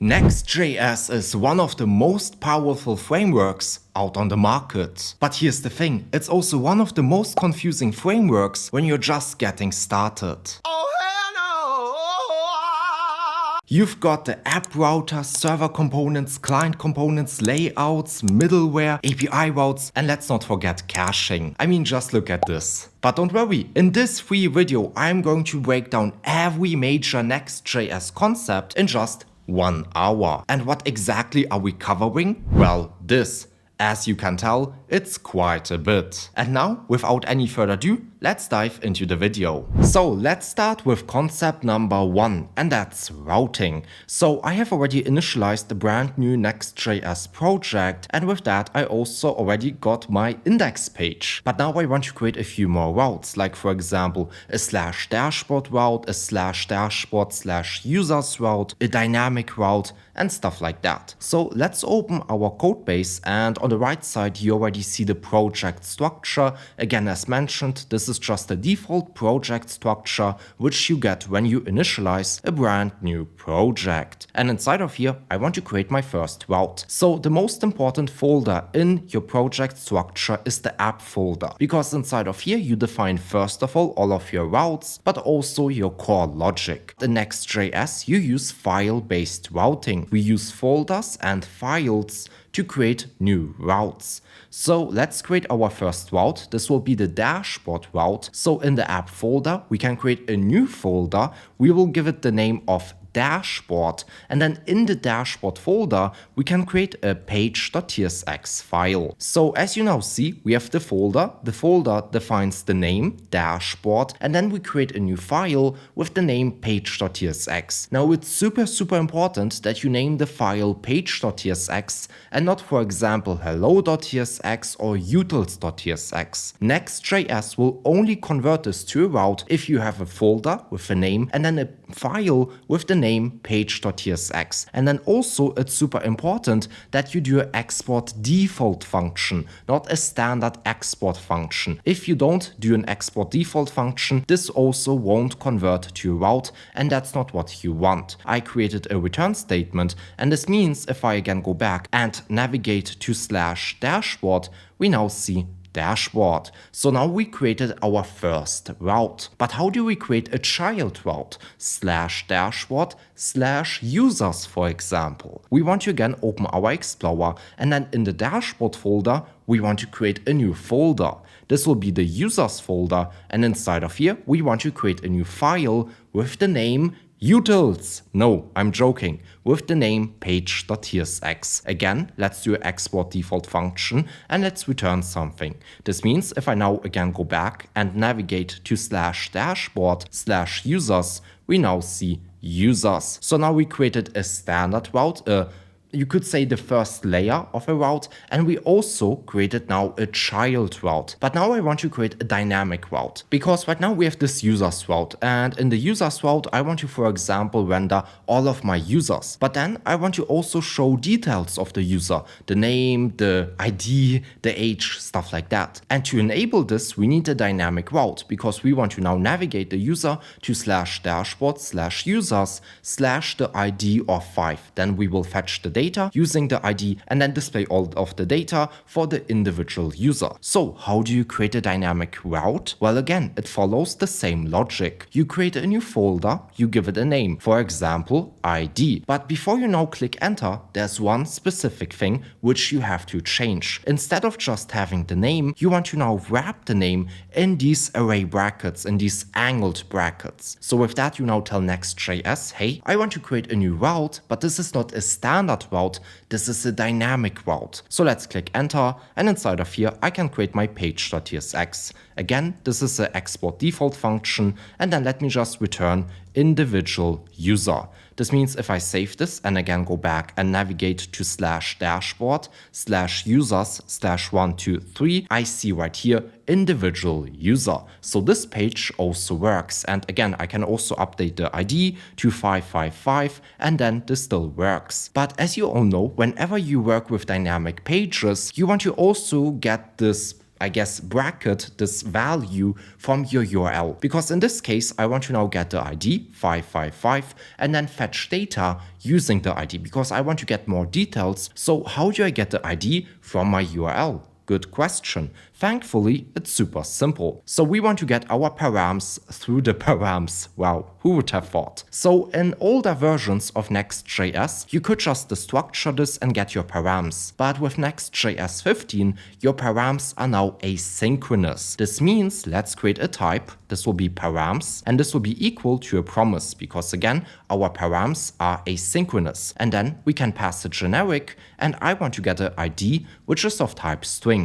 Next.js is one of the most powerful frameworks out on the market. But here's the thing, it's also one of the most confusing frameworks when you're just getting started. You've got the app router, server components, client components, layouts, middleware, API routes, and let's not forget caching. I mean, just look at this. But don't worry, in this free video, I'm going to break down every major Next.js concept in just 1 hour. And what exactly are we covering? Well, this. As you can tell, it's quite a bit. And now, without any further ado, let's dive into the video. So let's start with concept number 1, and that's routing. So I have already initialized the brand new Next.js project, and with that I also already got my index page. But now I want to create a few more routes, like for example a /dashboard route, a /dashboard/users route, a dynamic route, and stuff like that. So let's open our code base, and on the right side you already see the project structure. Again, as mentioned, this is just a default project structure which you get when you initialize a brand new project. And inside of here I want to create my first route. So the most important folder in your project structure is the app folder, because inside of here you define first of all of your routes, but also your core logic. In Next.js you use file-based routing. We use folders and files to create new routes. So let's create our first route. This will be the dashboard route. So in the app folder, we can create a new folder. We will give it the name of dashboard, and then in the dashboard folder we can create a page.tsx file. So as you now see, we have the folder defines the name dashboard, and then we create a new file with the name page.tsx. Now it's super important that you name the file page.tsx and not, for example, hello.tsx or utils.tsx. Next.js will only convert this to a route if you have a folder with a name and then a file with the name page.tsx. And then also it's super important that you do an export default function, not a standard export function. If you don't do an export default function, this also won't convert to a route, and that's not what you want. I created a return statement, and this means if I again go back and navigate to /dashboard, we now see dashboard. So now we created our first route. But how do we create a child route? /dashboard/users, for example. We want to again open our Explorer, and then in the dashboard folder, we want to create a new folder. This will be the users folder, and inside of here, we want to create a new file with the name utils. No, I'm joking. With the name page.tsx. Again, let's do an export default function and let's return something. This means if I now again go back and navigate to /dashboard/users, we now see users. So now we created a standard route, you could say the first layer of a route, and we also created now a child route. But now I want to create a dynamic route, because right now we have this users route, and in the users route I want to, for example, render all of my users. But then I want to also show details of the user, the name, the ID, the age, stuff like that. And to enable this we need a dynamic route, because we want to now navigate the user to /dashboard/users/ the ID of 5. Then we will fetch the data using the ID and then display all of the data for the individual user. So how do you create a dynamic route? Well, again, it follows the same logic. You create a new folder, you give it a name, for example, ID. But before you now click enter, there's one specific thing which you have to change. Instead of just having the name, you want to now wrap the name in these array brackets, in these angled brackets. So with that, you now tell Next.js, hey, I want to create a new route, but this is not a standard route, this is a dynamic route. So let's click enter, and inside of here I can create my page.tsx. Again, this is an export default function, and then let me just return individual user. This means if I save this and again go back and navigate to /dashboard/users/123, I see right here individual user. So this page also works, and again I can also update the ID to 555, and then this still works. But as you all know, whenever you work with dynamic pages, you want to also get this I guess, bracket this value from your URL. Because in this case, I want to now get the ID 555 and then fetch data using the ID because I want to get more details. So how do I get the ID from my URL? Good question. Thankfully, it's super simple. So we want to get our params through the params. Wow, who would have thought? So in older versions of Next.js, you could just destructure this and get your params. But with Next.js 15, your params are now asynchronous. This means let's create a type. This will be params, and this will be equal to a promise because again, our params are asynchronous. And then we can pass a generic, and I want to get an ID, which is of type string.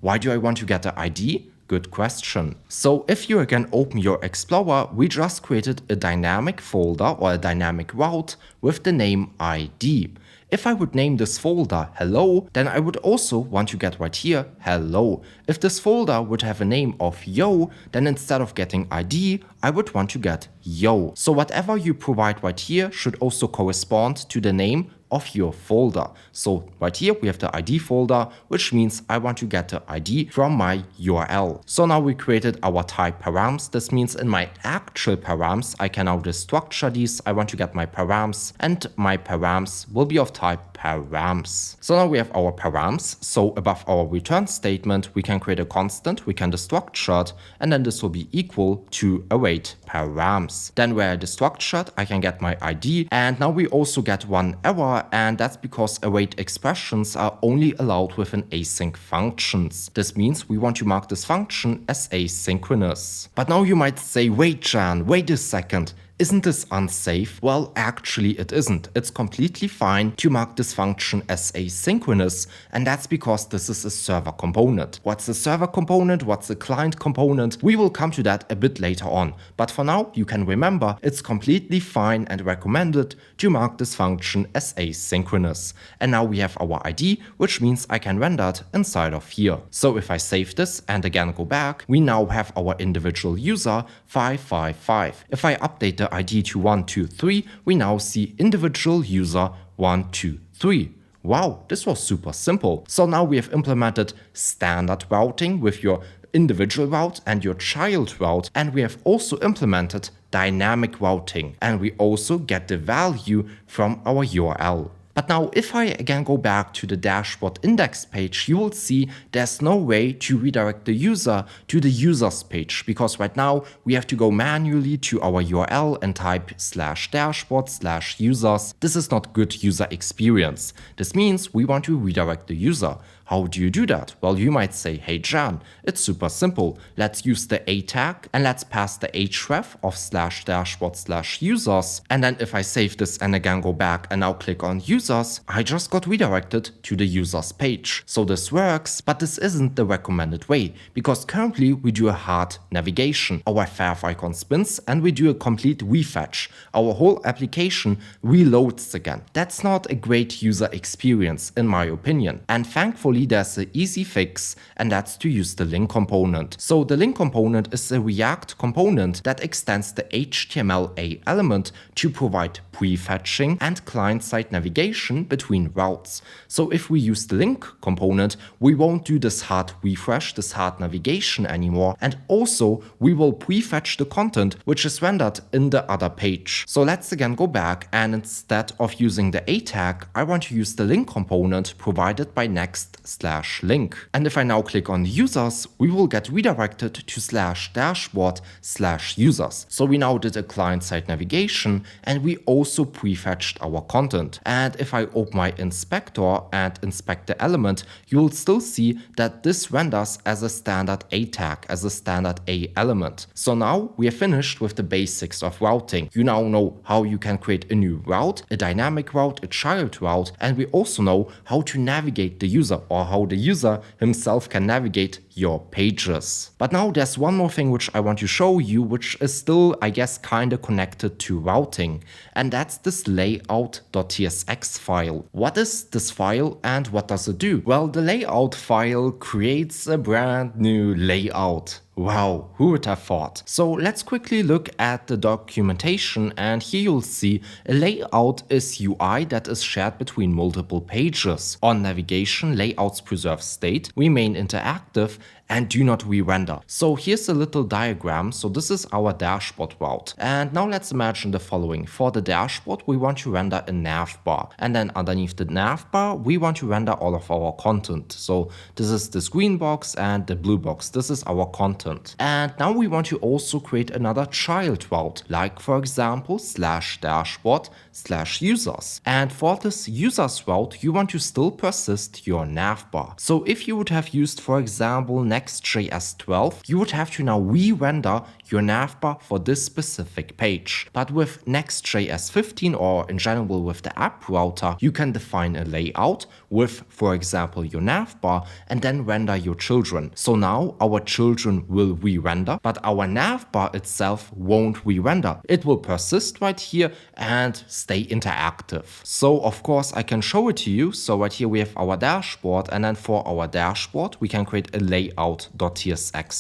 Why do I want to get an ID? Good question. So if you again open your Explorer, we just created a dynamic folder or a dynamic route with the name ID. If I would name this folder hello, then I would also want to get right here hello. If this folder would have a name of yo, then instead of getting ID, I would want to get yo. So whatever you provide right here should also correspond to the name of your folder. So right here we have the ID folder, which means I want to get the ID from my URL. So now we created our type params. This means in my actual params, I can now destructure these. I want to get my params, and my params will be of type params. So now we have our params. So above our return statement, we can create a constant, we can destructure it, and then this will be equal to await params. Then where I destructured, I can get my ID, and now we also get one error, and that's because await expressions are only allowed within async functions. This means we want to mark this function as asynchronous. But now you might say, wait Jan, wait a second. Isn't this unsafe? Well, actually it isn't. It's completely fine to mark this function as asynchronous, and that's because this is a server component. What's a server component? What's a client component? We will come to that a bit later on. But for now, you can remember it's completely fine and recommended to mark this function as asynchronous. And now we have our ID, which means I can render it inside of here. So if I save this and again go back, we now have our individual user 555. If I update the ID to 123, we now see individual user 123. Wow, this was super simple. So now we have implemented standard routing with your individual route and your child route, and we have also implemented dynamic routing, and we also get the value from our URL. But now if I again go back to the dashboard index page, you will see there's no way to redirect the user to the users page, because right now we have to go manually to our URL and type /dashboard/users. This is not good user experience. This means we want to redirect the user. How do you do that? Well, you might say, hey Jan, it's super simple. Let's use the A tag and let's pass the href of /dashboard/users. And then if I save this and again go back and now click on users, I just got redirected to the users page. So this works, but this isn't the recommended way, because currently we do a hard navigation. Our fav icon spins and we do a complete refetch. Our whole application reloads again. That's not a great user experience in my opinion. And thankfully there's an easy fix, and that's to use the link component. So the link component is a React component that extends the HTML element to provide prefetching and client-side navigation between routes. So if we use the link component, we won't do this hard refresh, this hard navigation anymore, and also we will prefetch the content which is rendered in the other page. So let's again go back, and instead of using the A tag, I want to use the link component provided by Next/link. And if I now click on users, we will get redirected to /dashboard/users. So we now did a client-side navigation, and we also prefetched our content. And if I open my inspector and inspect the element, you will still see that this renders as a standard A tag, as a standard A element. So now we are finished with the basics of routing. You now know how you can create a new route, a dynamic route, a child route, and we also know how to navigate the user, or how the user himself can navigate your pages. But now there's one more thing which I want to show you, which is still, I guess, kind of connected to routing, and that's this layout.tsx file. What is this file and what does it do? Well, the layout file creates a brand new layout. Wow, who would have thought? So let's quickly look at the documentation, and here you'll see a layout is UI that is shared between multiple pages. On navigation, layouts preserve state, remain interactive, and do not re-render. So here's a little diagram. So this is our dashboard route. And now let's imagine the following. For the dashboard, we want to render a nav bar. And then underneath the nav bar, we want to render all of our content. So this is this green box and the blue box. This is our content. And now we want to also create another child route, like for example, /dashboard/users. And for this users route, you want to still persist your nav bar. So if you would have used, for example, Next.js 12, you would have to now re-render your navbar for this specific page. But with Next.js 15, or in general with the app router, you can define a layout with, for example, your navbar and then render your children. So now our children will re-render, but our navbar itself won't re-render. It will persist right here and stay interactive. So of course I can show it to you. So right here we have our dashboard, and then for our dashboard we can create a layout.tsx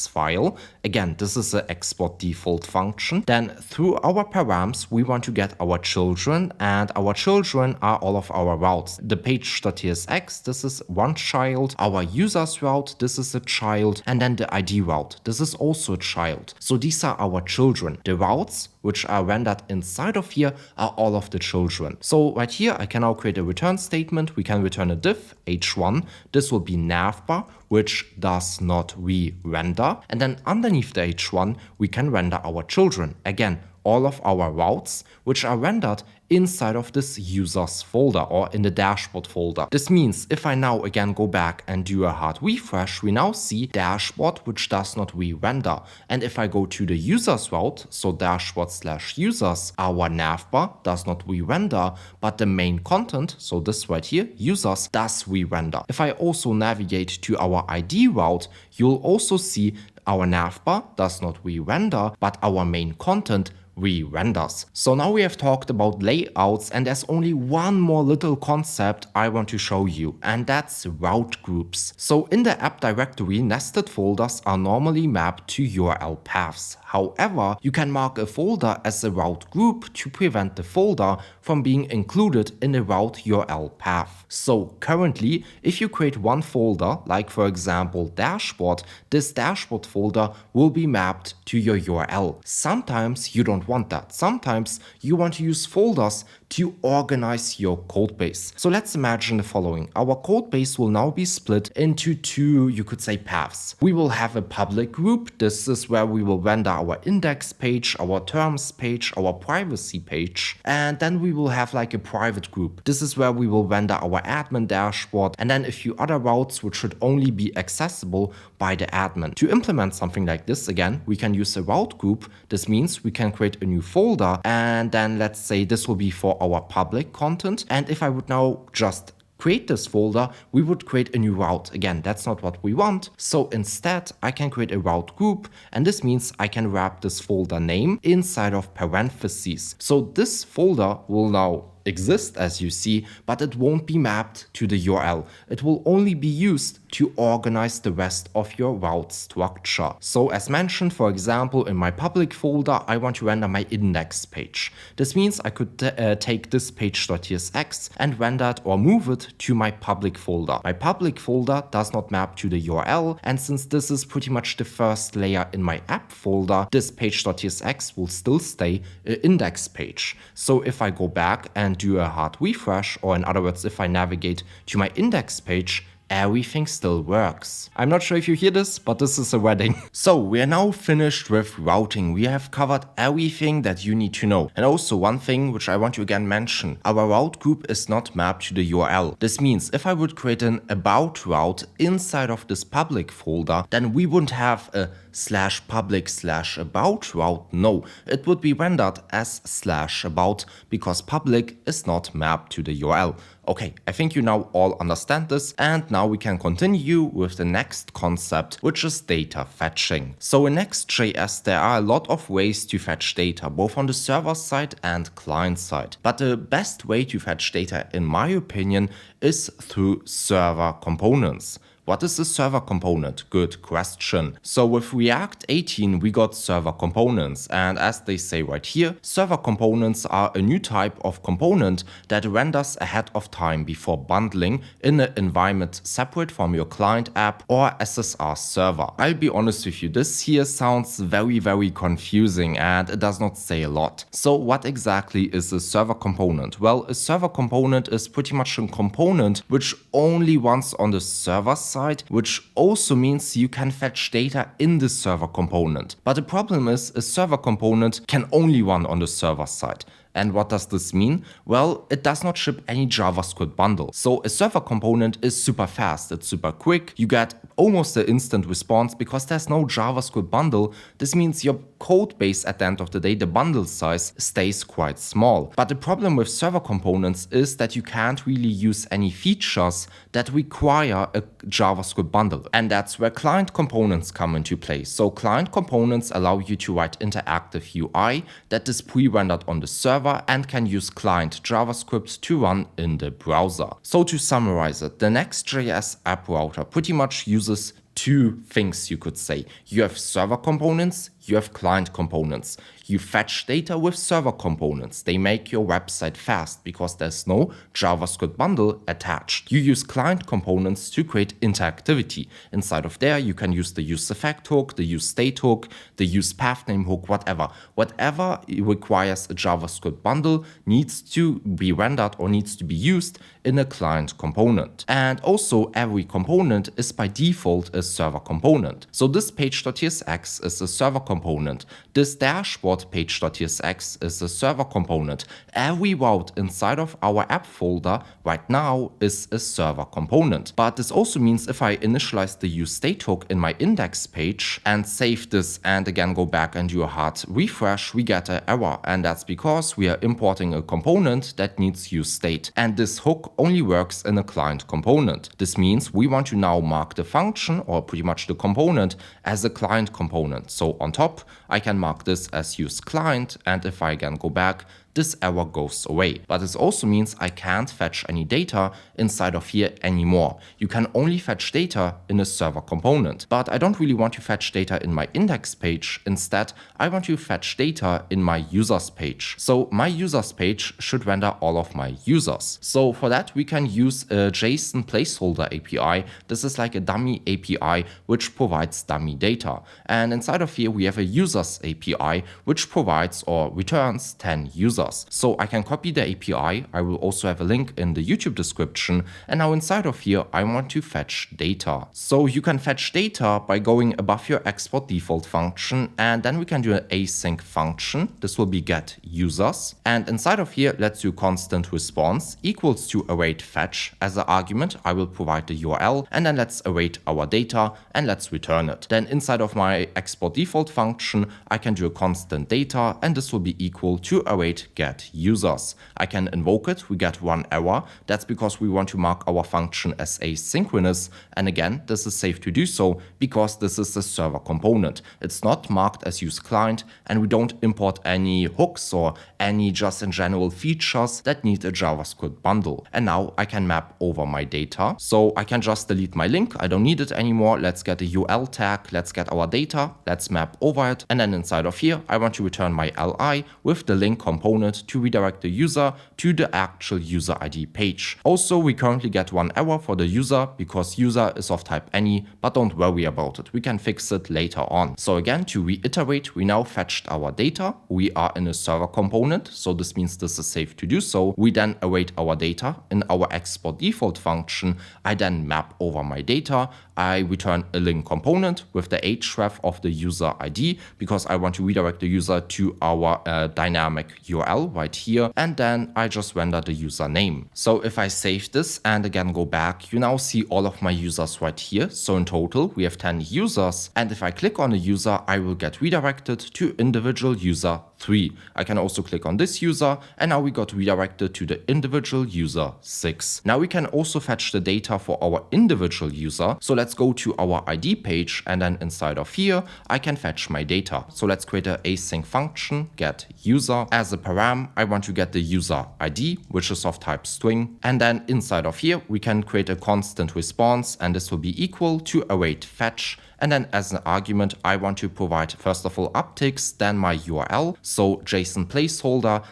file. Again, this is an export default function. Then through our params, we want to get our children, and our children are all of our routes. The page.tsx, this is one child. Our users route, this is a child. And then the ID route, this is also a child. So these are our children. The routes which are rendered inside of here are all of the children. So right here, I can now create a return statement. We can return a div h1. This will be navbar, which does not re-render. And then underneath the h1, we can render our children. Again, all of our routes, which are rendered inside of this users folder or in the dashboard folder. This means if I now again go back and do a hard refresh, we now see dashboard, which does not re-render. And if I go to the users route, so dashboard/users, our navbar does not re-render, but the main content, so this right here, users, does re-render. If I also navigate to our ID route, you'll also see our navbar does not re-render, but our main content re-renders. So now we have talked about layouts, and there's only one more little concept I want to show you, and that's route groups. So in the app directory, nested folders are normally mapped to URL paths. However, you can mark a folder as a route group to prevent the folder from being included in a route URL path. So currently, if you create one folder, like for example dashboard, this dashboard folder will be mapped to your URL. Sometimes you don't want that. Sometimes you want to use folders to organize your codebase. So let's imagine the following. Our codebase will now be split into two, you could say, paths. We will have a public group. This is where we will render our index page, our terms page, our privacy page. And then we will have like a private group. This is where we will render our admin dashboard, and then a few other routes which should only be accessible by the admin. To implement something like this, again, we can use a route group. This means we can create a new folder, and then let's say this will be for our public content. And if I would now just create this folder, we would create a new route. Again, that's not what we want. So instead, I can create a route group, and this means I can wrap this folder name inside of parentheses. So this folder will now exist, as you see, but it won't be mapped to the URL. It will only be used to organize the rest of your route structure. So as mentioned, for example, in my public folder, I want to render my index page. This means I could take this page.tsx and render it or move it to my public folder. My public folder does not map to the URL, and since this is pretty much the first layer in my app folder, this page.tsx will still stay an index page. So if I go back and do a hard refresh, or in other words, if I navigate to my index page, everything still works. I'm not sure if you hear this, but this is a wedding. So we are now finished with routing. We have covered everything that you need to know. And also one thing which I want to again mention, our route group is not mapped to the URL. This means if I would create an about route inside of this public folder, then we wouldn't have a /public/about route. No, it would be rendered as /about because public is not mapped to the URL. Okay, I think you now all understand this, and now we can continue with the next concept, which is data fetching. So in Next.js, there are a lot of ways to fetch data, both on the server side and client side. But the best way to fetch data, in my opinion, is through server components. What is a server component? Good question. So with React 18, we got server components. And as they say right here, server components are a new type of component that renders ahead of time before bundling in an environment separate from your client app or SSR server. I'll be honest with you, this here sounds very confusing and it does not say a lot. So what exactly is a server component? Well, a server component is pretty much a component which only runs on the server side, which also means you can fetch data in the server component. But the problem is a server component can only run on the server side. And what does this mean? Well, it does not ship any JavaScript bundle. So a server component is super fast, it's super quick. You get almost an instant response because there's no JavaScript bundle. This means your code base at the end of the day, the bundle size stays quite small. But the problem with server components is that you can't really use any features that require a JavaScript bundle. And that's where client components come into play. So client components allow you to write interactive UI that is pre-rendered on the server and can use client JavaScript to run in the browser. So to summarize it, the Next.js app router pretty much uses two things, you could say. You have server components, you have client components. You fetch data with server components. They make your website fast because there's no JavaScript bundle attached. You use client components to create interactivity. Inside of there, you can use the useEffect hook, the useState hook, the usePathName hook, whatever. Whatever requires a JavaScript bundle needs to be rendered or needs to be used in a client component. And also, every component is by default a server component. So this page.tsx is a server component. This dashboard page.tsx is a server component. Every route inside of our app folder right now is a server component. But this also means if I initialize the useState hook in my index page and save this and again go back and do a hard refresh, we get an error. And that's because we are importing a component that needs useState. And this hook only works in a client component. This means we want to now mark the function or pretty much the component as a client component. So on top, I can mark this as use client, and if I again go back, this error goes away. But this also means I can't fetch any data inside of here anymore. You can only fetch data in a server component. But I don't really want to fetch data in my index page. Instead, I want to fetch data in my users page. So my users page should render all of my users. So for that, we can use a JSON placeholder API. This is like a dummy API which provides dummy data. And inside of here, we have a users API which provides or returns 10 users. So I can copy the API. I will also have a link in the YouTube description. And now inside of here, I want to fetch data. So you can fetch data by going above your export default function. And then we can do an async function. This will be get users. And inside of here, let's do constant response equals to await fetch. As an argument, I will provide the URL. And then let's await our data and let's return it. Then inside of my export default function, I can do a constant data. And this will be equal to await get users. I can invoke it, we get one error. That's because we want to mark our function as asynchronous. And again, this is safe to do so because this is a server component. It's not marked as use client and we don't import any hooks or any just in general features that need a JavaScript bundle. And now I can map over my data. So I can just delete my link. I don't need it anymore. Let's get a UL tag. Let's get our data. Let's map over it. And then inside of here, I want to return my li with the link component to redirect the user to the actual user ID page. Also, we currently get one error for the user because user is of type any, but don't worry about it. We can fix it later on. So again, to reiterate, we now fetched our data. We are in a server component, so this means this is safe to do so. We then await our data. In our export default function, I then map over my data. I return a link component with the href of the user ID because I want to redirect the user to our dynamic URL right here. And then I just render the username. So if I save this and again go back, you now see all of my users right here. So in total, we have 10 users. And if I click on a user, I will get redirected to individual user 3. I can also click on this user, and now we got redirected to the individual user 6. Now we can also fetch the data for our individual user. So let's go to our ID page, and then inside of here, I can fetch my data. So let's create an async function, get user. As a param, I want to get the user ID, which is of type string. And then inside of here, we can create a constant response, and this will be equal to await fetch. And then as an argument, I want to provide first of all upticks, then my URL, so JSON placeholder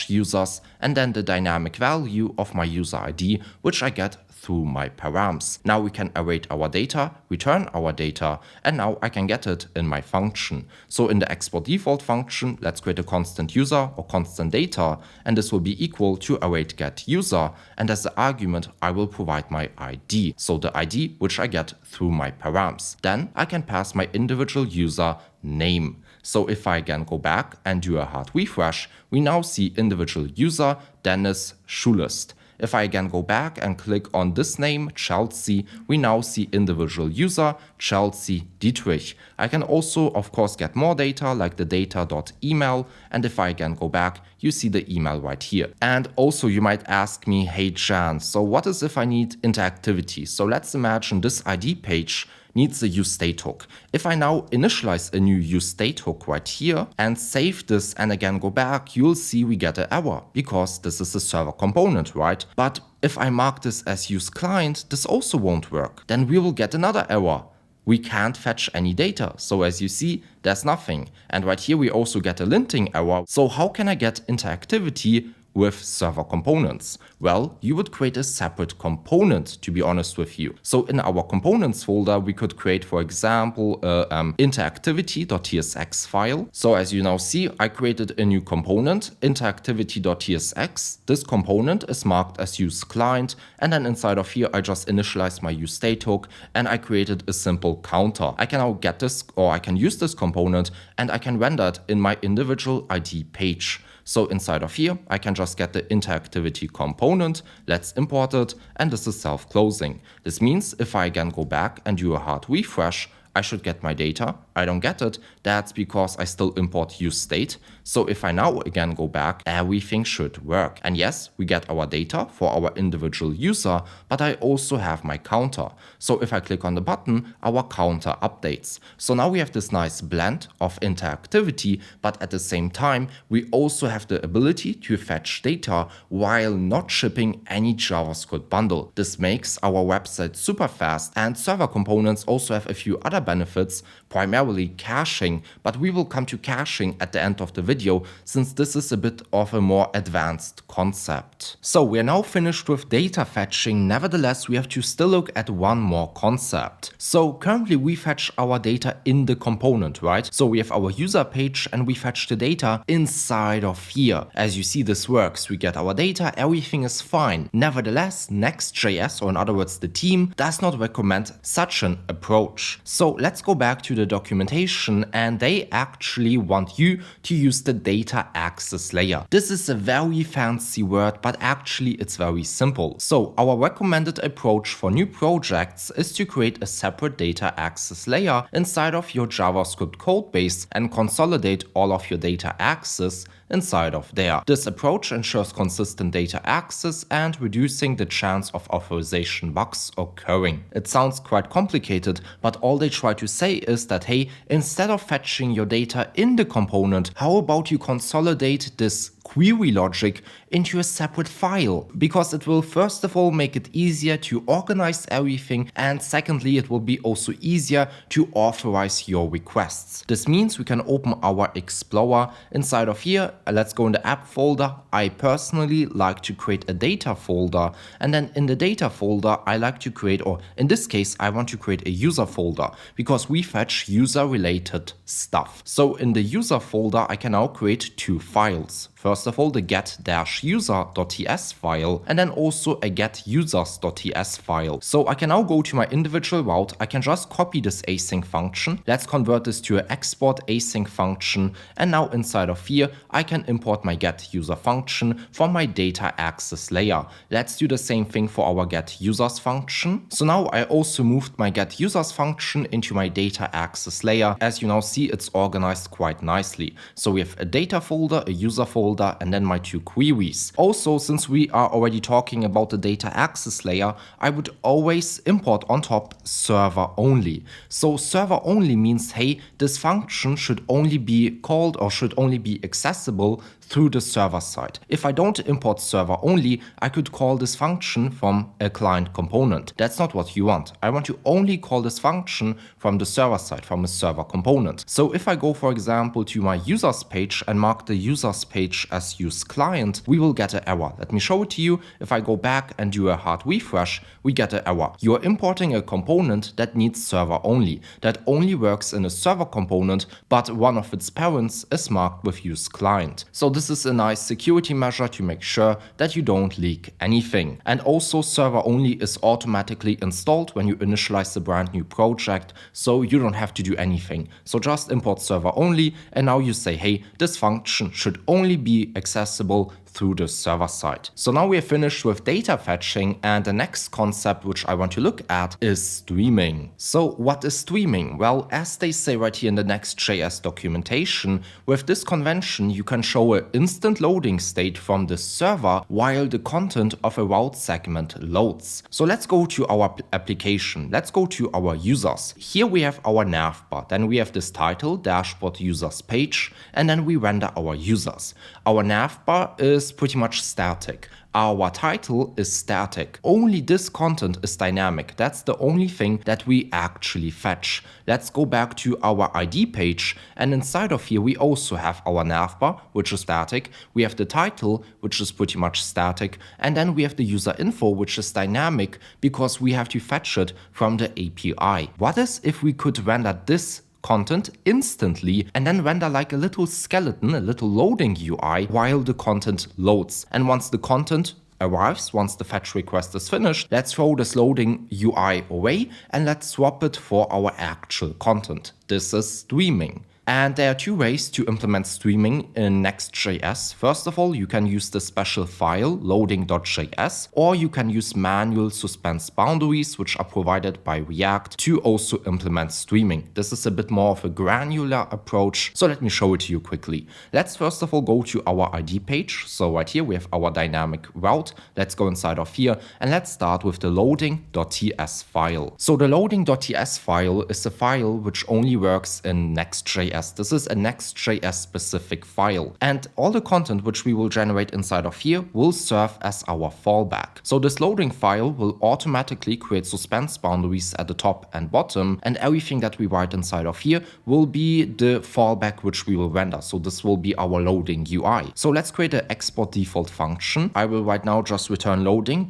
/ users, and then the dynamic value of my user ID, which I get through my params. Now we can await our data, return our data, and now I can get it in my function. So in the export default function, let's create a constant user or constant data, and this will be equal to await get user, and as the argument, I will provide my ID, so the ID which I get through my params. Then I can pass my individual user name. So if I again go back and do a hard refresh, we now see individual user Dennis Schulist. If I again go back and click on this name, Chelsea, we now see individual user, Chelsea Dietrich. I can also, of course, get more data like the data.email. And if I again go back, you see the email right here. And also you might ask me, hey Jan, so what is if I need interactivity? So let's imagine this ID page needs a useState hook. If I now initialize a new useState hook right here and save this and again go back, you'll see we get an error because this is a server component, right? But if I mark this as useClient, this also won't work. Then we will get another error. We can't fetch any data. So as you see, there's nothing. And right here we also get a linting error. So how can I get interactivity with server components? Well, you would create a separate component, to be honest with you. So in our components folder, we could create, for example, interactivity.tsx file. So as you now see, I created a new component, interactivity.tsx. This component is marked as useClient, and then inside of here, I just initialized my useState hook, and I created a simple counter. I can now get this, or I can use this component, and I can render it in my individual ID page. So inside of here, I can just get the interactivity component, let's import it, and this is self-closing. This means if I again go back and do a hard refresh, I should get my data. I don't get it. That's because I still import useState. So if I now again go back, everything should work. And yes, we get our data for our individual user, but I also have my counter. So if I click on the button, our counter updates. So now we have this nice blend of interactivity, but at the same time, we also have the ability to fetch data while not shipping any JavaScript bundle. This makes our website super fast, and server components also have a few other benefits, primarily caching, but we will come to caching at the end of the video since this is a bit of a more advanced concept. So we are now finished with data fetching. Nevertheless, we have to still look at one more concept. So currently we fetch our data in the component, right? So we have our user page and we fetch the data inside of here. As you see, this works. We get our data, everything is fine. Nevertheless, Next.js, or in other words the team, does not recommend such an approach. So let's go back to the documentation, and they actually want you to use the data access layer. This is a very fancy word, but actually it's very simple. So our recommended approach for new projects is to create a separate data access layer inside of your JavaScript codebase and consolidate all of your data access inside of there. This approach ensures consistent data access and reducing the chance of authorization bugs occurring. It sounds quite complicated, but all they try to say is that, hey, instead of fetching your data in the component, how about you consolidate this query logic into a separate file, because it will first of all make it easier to organize everything, and secondly it will be also easier to authorize your requests. This means we can open our Explorer. Inside of here, let's go in the app folder. I personally like to create a data folder, and then in the data folder I like to create, or in this case I want to create a user folder because we fetch user related stuff. So in the user folder I can now create two files. First of all, the get-user.ts file, and then also a get-users.ts file. So I can now go to my individual route. I can just copy this async function. Let's convert this to an export async function. And now inside of here, I can import my get-user function from my data access layer. Let's do the same thing for our get-users function. So now I also moved my get-users function into my data access layer. As you now see, it's organized quite nicely. So we have a data folder, a user folder, and then my two queries. Also, since we are already talking about the data access layer, I would always import on top server only. So server only means, hey, this function should only be called or should only be accessible through the server side. If I don't import server only, I could call this function from a client component. That's not what you want. I want to only call this function from the server side, from a server component. So if I go, for example, to my users page and mark the users page as use client, we will get an error. Let me show it to you. If I go back and do a hard refresh, we get an error. You are importing a component that needs server only, that only works in a server component, but one of its parents is marked with use client. So this is a nice security measure to make sure that you don't leak anything. And also server only is automatically installed when you initialize a brand new project, so you don't have to do anything. So just import server only, and now you say, hey, this function should only be accessible through the server side. So now we are finished with data fetching, and the next concept which I want to look at is streaming. So what is streaming? Well, as they say right here in the Next.js documentation, with this convention you can show an instant loading state from the server while the content of a route segment loads. So let's go to our application. Let's go to our users. Here we have our navbar. Then we have this title, dashboard users page, and then we render our users. Our navbar is pretty much static. Our title is static. Only this content is dynamic. That's the only thing that we actually fetch. Let's go back to our ID page, and inside of here we also have our navbar, which is static. We have the title, which is pretty much static, and then we have the user info, which is dynamic because we have to fetch it from the API. What is if we could render this content instantly and then render like a little skeleton, a little loading UI while the content loads? And once the content arrives, once the fetch request is finished, let's throw this loading UI away and let's swap it for our actual content. This is streaming. And there are two ways to implement streaming in Next.js. First of all, you can use the special file loading.js, or you can use manual suspense boundaries, which are provided by React, to also implement streaming. This is a bit more of a granular approach, so let me show it to you quickly. Let's first of all go to our ID page. So right here we have our dynamic route. Let's go inside of here and let's start with the loading.ts file. So the loading.ts file is a file which only works in Next.js. This is a Next.js specific file, and all the content which we will generate inside of here will serve as our fallback. So this loading file will automatically create suspense boundaries at the top and bottom, and everything that we write inside of here will be the fallback which we will render. So this will be our loading UI. So let's create an export default function. I will right now just return loading ...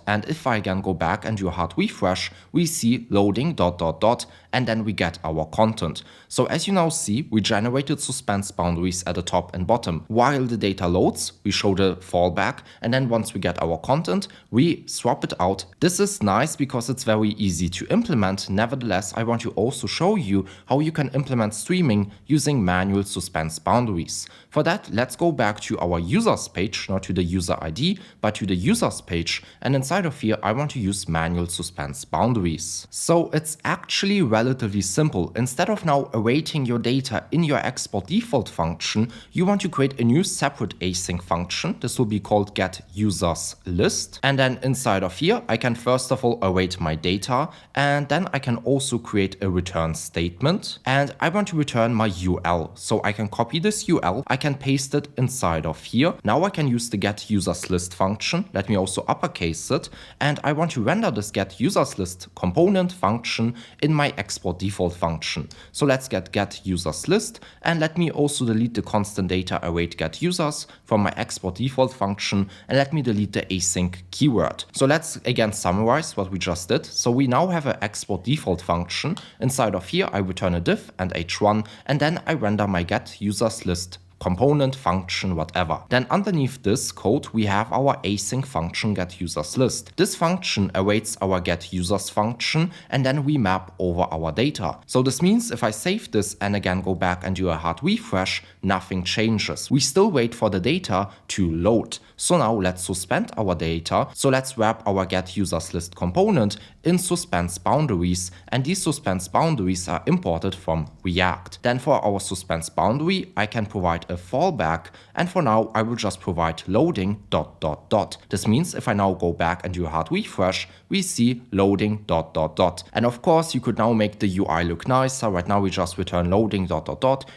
and if I again go back and do a hard refresh, we see loading ... and then we get our content. So as you now see, we generated suspense boundaries at the top and bottom. While the data loads, we show the fallback, and then once we get our content, we swap it out. This is nice because it's very easy to implement. Nevertheless, I want to also show you how you can implement streaming using manual suspense boundaries. For that, let's go back to our users page, not to the user ID, but to the users page. And inside of here, I want to use manual suspense boundaries. So it's actually relatively simple. Instead of now awaiting your data in your export default function, you want to create a new separate async function. This will be called getUsersList. And then inside of here, I can first of all await my data, and then I can also create a return statement. And I want to return my UL. So I can copy this UL, I can paste it inside of here. Now I can use the getUsersList function. Let me also uppercase it. And I want to render this getUsersList component function in my export default function. So let's get getUsersList, and let me also delete the constant data await getUsers from my export default function, and let me delete the async keyword. So let's again summarize what we just did. So we now have an export default function. Inside of here, I return a div and h1, and then I render my getUsersList component, function, whatever. Then underneath this code, we have our async function getUsersList. This function awaits our getUsers function, and then we map over our data. So this means if I save this and again go back and do a hard refresh, nothing changes. We still wait for the data to load. So now let's suspend our data. So let's wrap our getUsersList component in suspense boundaries, and these suspense boundaries are imported from React. Then for our suspense boundary, I can provide a fallback, and for now I will just provide loading ... This means if I now go back and do a hard refresh, we see loading ... And of course you could now make the UI look nicer. Right now we just return loading ...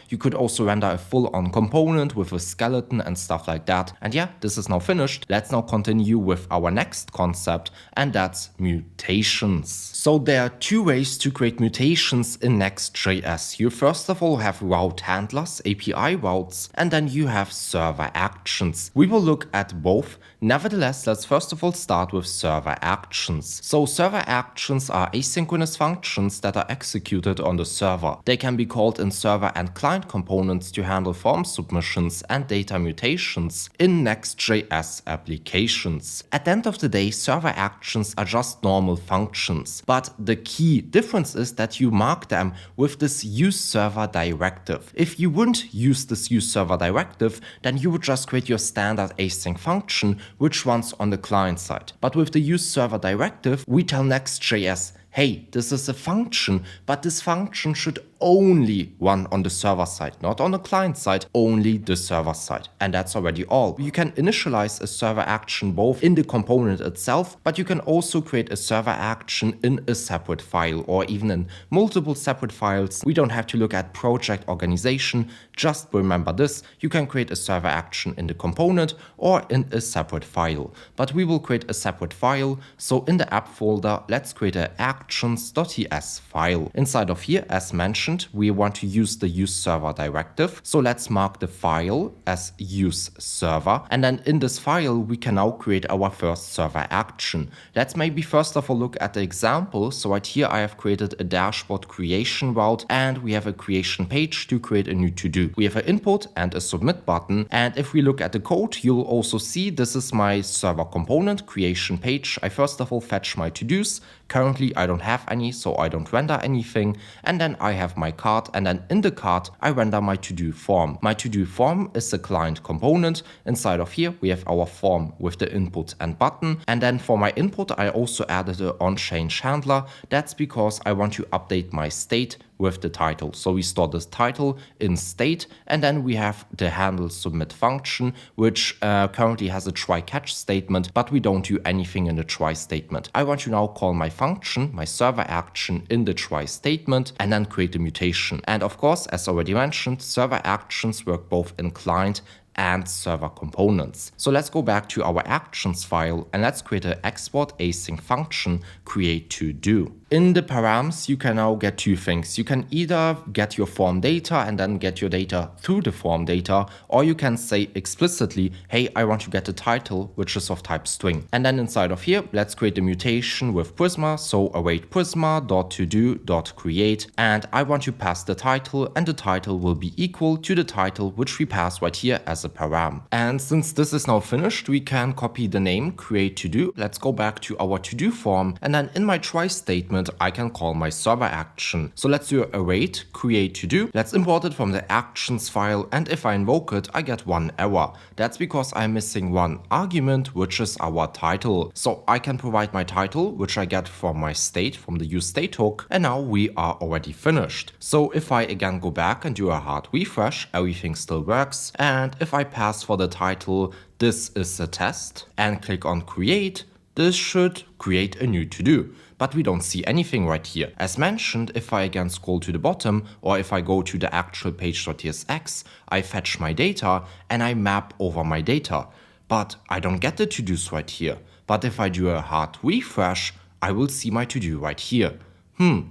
You could also render a full-on component with a skeleton and stuff like that. And yeah, this is now finished. Let's now continue with our next concept, and that's mutations. So there are two ways to create mutations in Next.js. You first of all have route handlers, API routes, and then you have server actions. We will look at both. Nevertheless, let's first of all start with server actions. So server actions are asynchronous functions that are executed on the server. They can be called in server and client components to handle form submissions and data mutations in Next.js applications. At the end of the day, server actions are just normal functions, but the key difference is that you mark them with this useServer directive. If you wouldn't use this useServer directive, then you would just create your standard async function which runs on the client side. But with the useServer directive, we tell Next.js, hey, this is a function, but this function should only run on the server side, not on the client side, only the server side. And that's already all. You can initialize a server action both in the component itself, but you can also create a server action in a separate file or even in multiple separate files. We don't have to look at project organization. Just remember this, you can create a server action in the component or in a separate file. But we will create a separate file. So in the app folder, let's create an actions.ts file. Inside of here, as mentioned, we want to use the useServer directive. So let's mark the file as useServer. And then in this file, we can now create our first server action. Let's maybe first of all look at the example. So right here, I have created a dashboard creation route, and we have a creation page to create a new to-do. We have an input and a submit button. And if we look at the code, you'll also see this is my server component creation page. I first of all fetch my to-dos. Currently, I don't have any, so I don't render anything. And then I have my cart, and then in the cart, I render my to-do form. My to-do form is the client component. Inside of here, we have our form with the input and button. And then for my input, I also added an onChange handler. That's because I want to update my state with the title. So we store this title in state, and then we have the handle submit function, which currently has a try catch statement, but we don't do anything in the try statement. I want to now call my function, my server action, in the try statement, and then create a mutation. And of course, as already mentioned, server actions work both in client and server components. So let's go back to our actions file and let's create an export async function create to do. In the params, you can now get two things. You can either get your form data and then get your data through the form data, or you can say explicitly, hey, I want to get a title, which is of type string. And then inside of here, let's create a mutation with Prisma. So await prisma.todo.create, and I want to pass the title, and the title will be equal to the title, which we pass right here as a param. And since this is now finished, we can copy the name create to do. Let's go back to our to do form, and then in my try statement, I can call my server action. So let's do await create to do. Let's import it from the actions file, and if I invoke it, I get one error. That's because I'm missing one argument, which is our title. So I can provide my title, which I get from my state, from the useState hook, and now we are already finished. So if I again go back and do a hard refresh, everything still works. And if I pass for the title, this is a test, and click on create, this should create a new to-do. But we don't see anything right here. As mentioned, if I again scroll to the bottom, or if I go to the actual page.tsx, I fetch my data and I map over my data. But I don't get the to-dos right here. But if I do a hard refresh, I will see my to-do right here.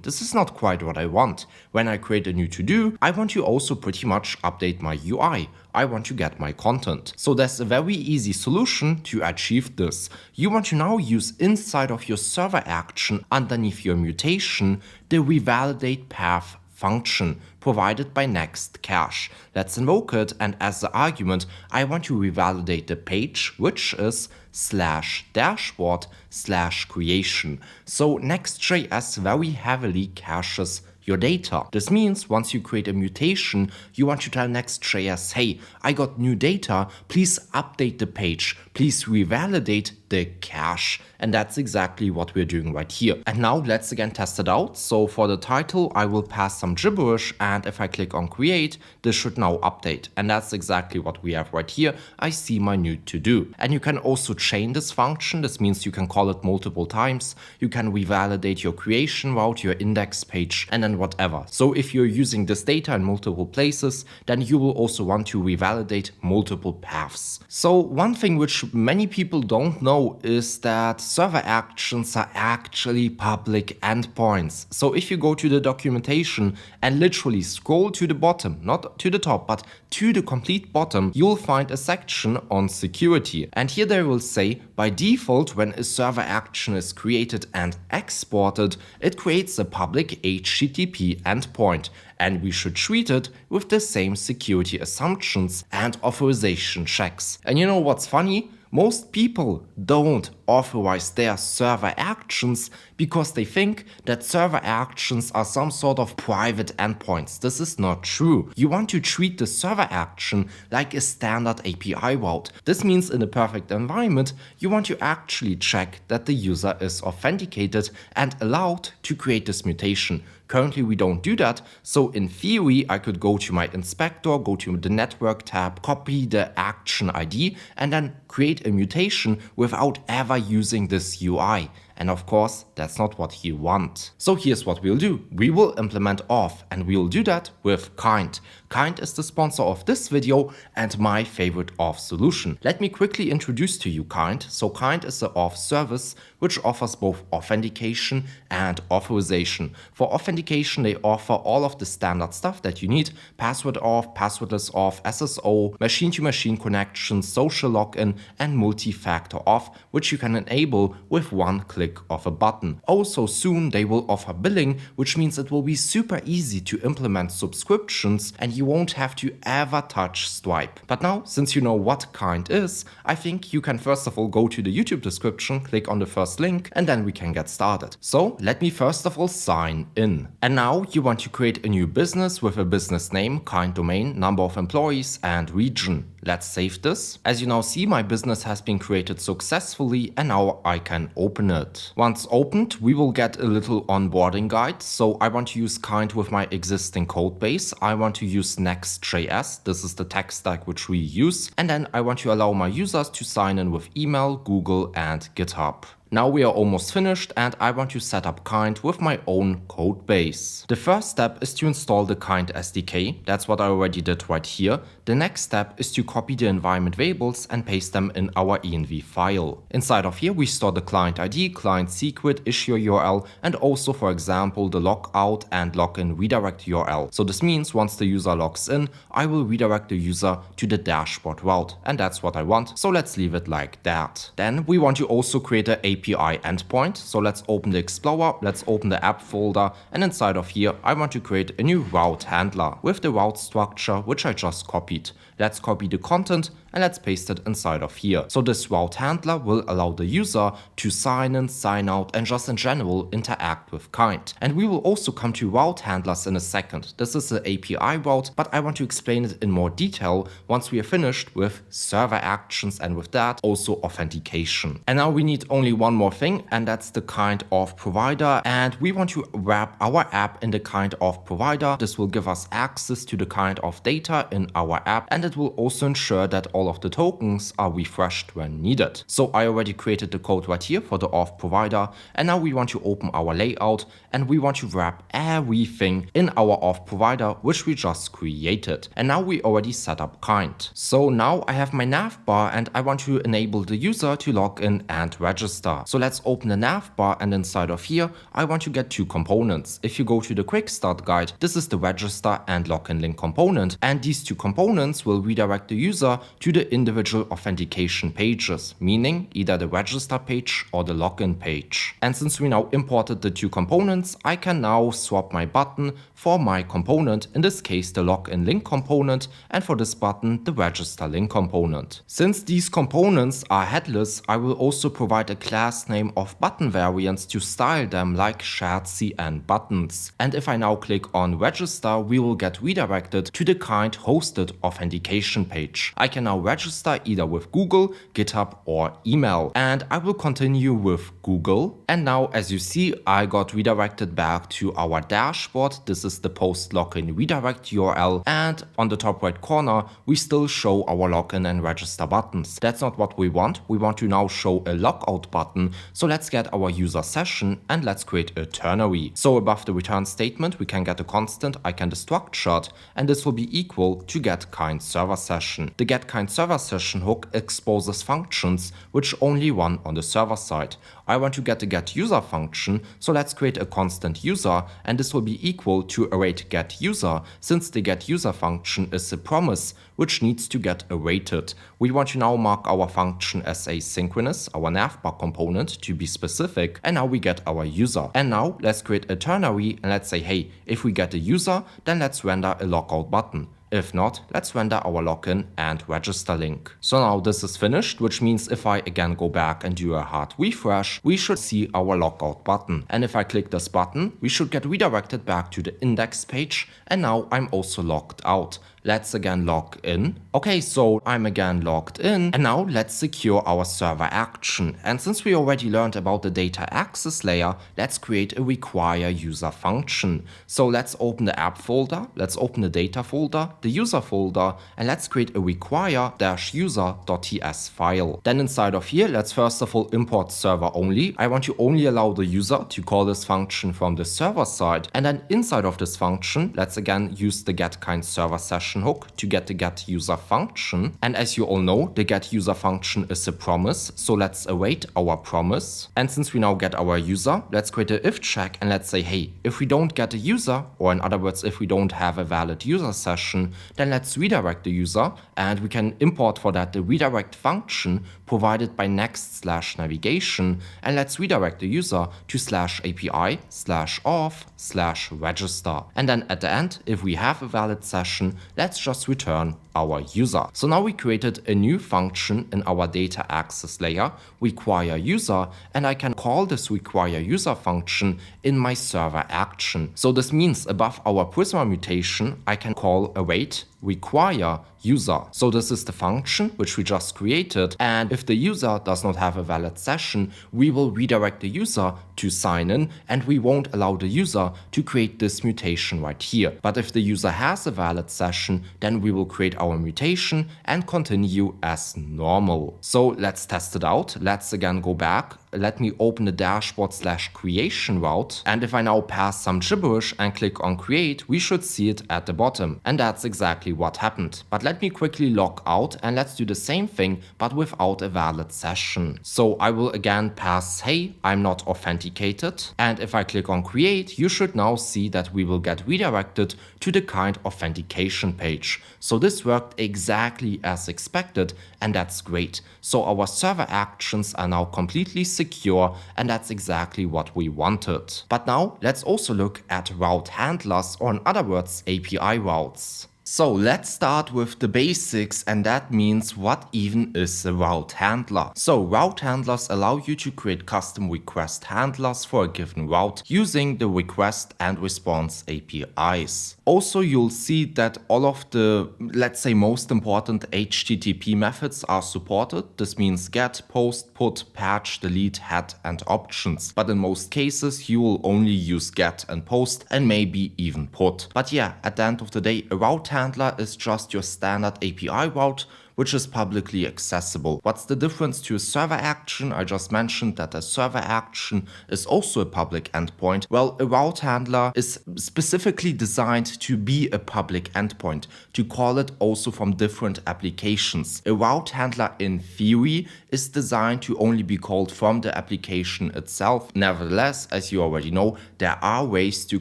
This is not quite what I want. When I create a new to-do, I want to also pretty much update my UI. I want to get my content. So there's a very easy solution to achieve this. You want to now use inside of your server action underneath your mutation the revalidate path function provided by Next.js. Let's invoke it, and as the argument, I want to revalidate the page, which is /dashboard/creation. So Next.js very heavily caches your data. This means once you create a mutation, you want to tell Next.js, hey, I got new data, please update the page, please revalidate the cache. And that's exactly what we're doing right here. And now let's again test it out. So for the title, I will pass some gibberish, and if I click on create, this should now update. And that's exactly what we have right here. I see my new to-do. And you can also chain this function. This means you can call it multiple times. You can revalidate your creation route, your index page, and then whatever. So if you're using this data in multiple places, then you will also want to revalidate multiple paths. So one thing which many people don't know is that server actions are actually public endpoints. So if you go to the documentation and literally scroll to the bottom, not to the top, but to the complete bottom, you'll find a section on security. And here they will say, by default, when a server action is created and exported, it creates a public HTTP endpoint. And we should treat it with the same security assumptions and authorization checks. And you know what's funny? Most people don't authorize their server actions because they think that server actions are some sort of private endpoints. This is not true. You want to treat the server action like a standard API route. This means in a perfect environment, you want to actually check that the user is authenticated and allowed to create this mutation. Currently, we don't do that, so in theory, I could go to my inspector, go to the network tab, copy the action ID, and then create a mutation without ever using this UI. And of course, that's not what you want. So here's what we'll do. We will implement auth, and we'll do that with Kind. Kind is the sponsor of this video and my favorite auth solution. Let me quickly introduce to you Kind. So Kind is an auth service which offers both authentication and authorization. For authentication, they offer all of the standard stuff that you need: password auth, passwordless auth, SSO, machine-to-machine connections, social login, and multi-factor auth, which you can enable with one click of a button. Also soon they will offer billing, which means it will be super easy to implement subscriptions and you won't have to ever touch Stripe. But now, since you know what Kind is, I think you can first of all go to the YouTube description, click on the first link, and then we can get started. So let me first of all sign in. And now you want to create a new business with a business name, Kind domain, number of employees, and region. Let's save this. As you now see, my business has been created successfully and now I can open it. Once opened, we will get a little onboarding guide. So I want to use Kind with my existing code base. I want to use Next.js. This is the tech stack which we use. And then I want to allow my users to sign in with email, Google, and GitHub. Now we are almost finished and I want to set up Kind with my own code base. The first step is to install the Kind SDK. That's what I already did right here. The next step is to copy the environment variables and paste them in our env file. Inside of here we store the client ID, client secret, issue URL, and also, for example, the logout and login redirect URL. So this means once the user logs in, I will redirect the user to the dashboard route, and that's what I want. So let's leave it like that. Then we want to also create an API endpoint. So let's open the Explorer, let's open the app folder, and inside of here I want to create a new route handler with the route structure which I just copied. Let's copy the content and let's paste it inside of here. So this route handler will allow the user to sign in, sign out, and just in general interact with Kind. And we will also come to route handlers in a second. This is the API route, but I want to explain it in more detail once we are finished with server actions and with that also authentication. And now we need only one more thing, and that's the Kind auth provider. And we want to wrap our app in the Kind auth provider. This will give us access to the Kind auth data in our app, and it will also ensure that all of the tokens are refreshed when needed. So I already created the code right here for the auth provider, and now we want to open our layout and we want to wrap everything in our auth provider which we just created. And now we already set up Kind. So now I have my nav bar and I want to enable the user to log in and register. So let's open the nav bar, and inside of here I want to get two components. If you go to the quick start guide, this is the register and login link component, and these two components will will redirect the user to the individual authentication pages, meaning either the register page or the login page. And since we now imported the two components, I can now swap my button for my component, in this case the login link component, and for this button the register link component. Since these components are headless, I will also provide a class name of button variants to style them like shared CN buttons. And if I now click on register, we will get redirected to the kind hosted authentication page. I can now register either with Google, GitHub or email. And I will continue with Google. And now as you see, I got redirected back to our dashboard. This is the post login redirect URL. And on the top right corner, we still show our login and register buttons. That's not what we want. We want to now show a logout button. So let's get our user session and let's create a ternary. So above the return statement, we can get a constant icon structured, and this will be equal to get kind server session. The get kind server session hook exposes functions which only run on the server side. I want to get a get user function, so let's create a constant user, and this will be equal to await get user, since the get user function is a promise which needs to get awaited. We want to now mark our function as asynchronous, our navbar component to be specific, and now we get our user. And now let's create a ternary and let's say, hey, if we get a user, then let's render a logout button. If not, let's render our login and register link. So now this is finished, which means if I again go back and do a hard refresh, we should see our logout button. And if I click this button, we should get redirected back to the index page, and now I'm also logged out. Let's again log in. Okay, so I'm again logged in, and now let's secure our server action. And since we already learned about the data access layer, let's create a require user function. So let's open the app folder, let's open the data folder, the user folder, and let's create a require-user.ts file. Then inside of here, let's first of all import server only. I want to only allow the user to call this function from the server side. And then inside of this function, let's again use the get kind server session hook to get the get user function. And as you all know, the get user function is a promise. So let's await our promise. And since we now get our user, let's create an if check and let's say, hey, if we don't get a user, or in other words, if we don't have a valid user session, then let's redirect the user, and we can import for that the redirect function provided by Next/navigation, and let's redirect the user to /API/auth/register. And then at the end, if we have a valid session, let's just return our user. So now we created a new function in our data access layer, require user, and I can call this require user function in my server action. So this means above our Prisma mutation, I can call await require user. So this is the function which we just created, and if the user does not have a valid session, we will redirect the user to sign in, and we won't allow the user to create this mutation right here. But if the user has a valid session, then we will create our mutation and continue as normal. So let's test it out. Let's again go back. Let me open the dashboard/creation route, and if I now pass some gibberish and click on create, we should see it at the bottom, and that's exactly what happened. But let me quickly log out and let's do the same thing but without a valid session. So I will again pass, hey, I'm not authenticated, and if I click on create, you should now see that we will get redirected to the kind authentication page. So this worked exactly as expected, and that's great. So our server actions are now completely secure, and that's exactly what we wanted. But now let's also look at route handlers, or in other words, API routes. So let's start with the basics, and that means what even is a route handler. So route handlers allow you to create custom request handlers for a given route using the request and response APIs. Also, you'll see that all of the, let's say, most important HTTP methods are supported. This means get, post, put, patch, delete, head, and options. But in most cases, you will only use get and post, and maybe even put. But yeah, at the end of the day, a route handler is just your standard API route which is publicly accessible. What's the difference to a server action? I just mentioned that a server action is also a public endpoint. Well, a route handler is specifically designed to be a public endpoint, to call it also from different applications. A route handler in theory is designed to only be called from the application itself. Nevertheless, as you already know, there are ways to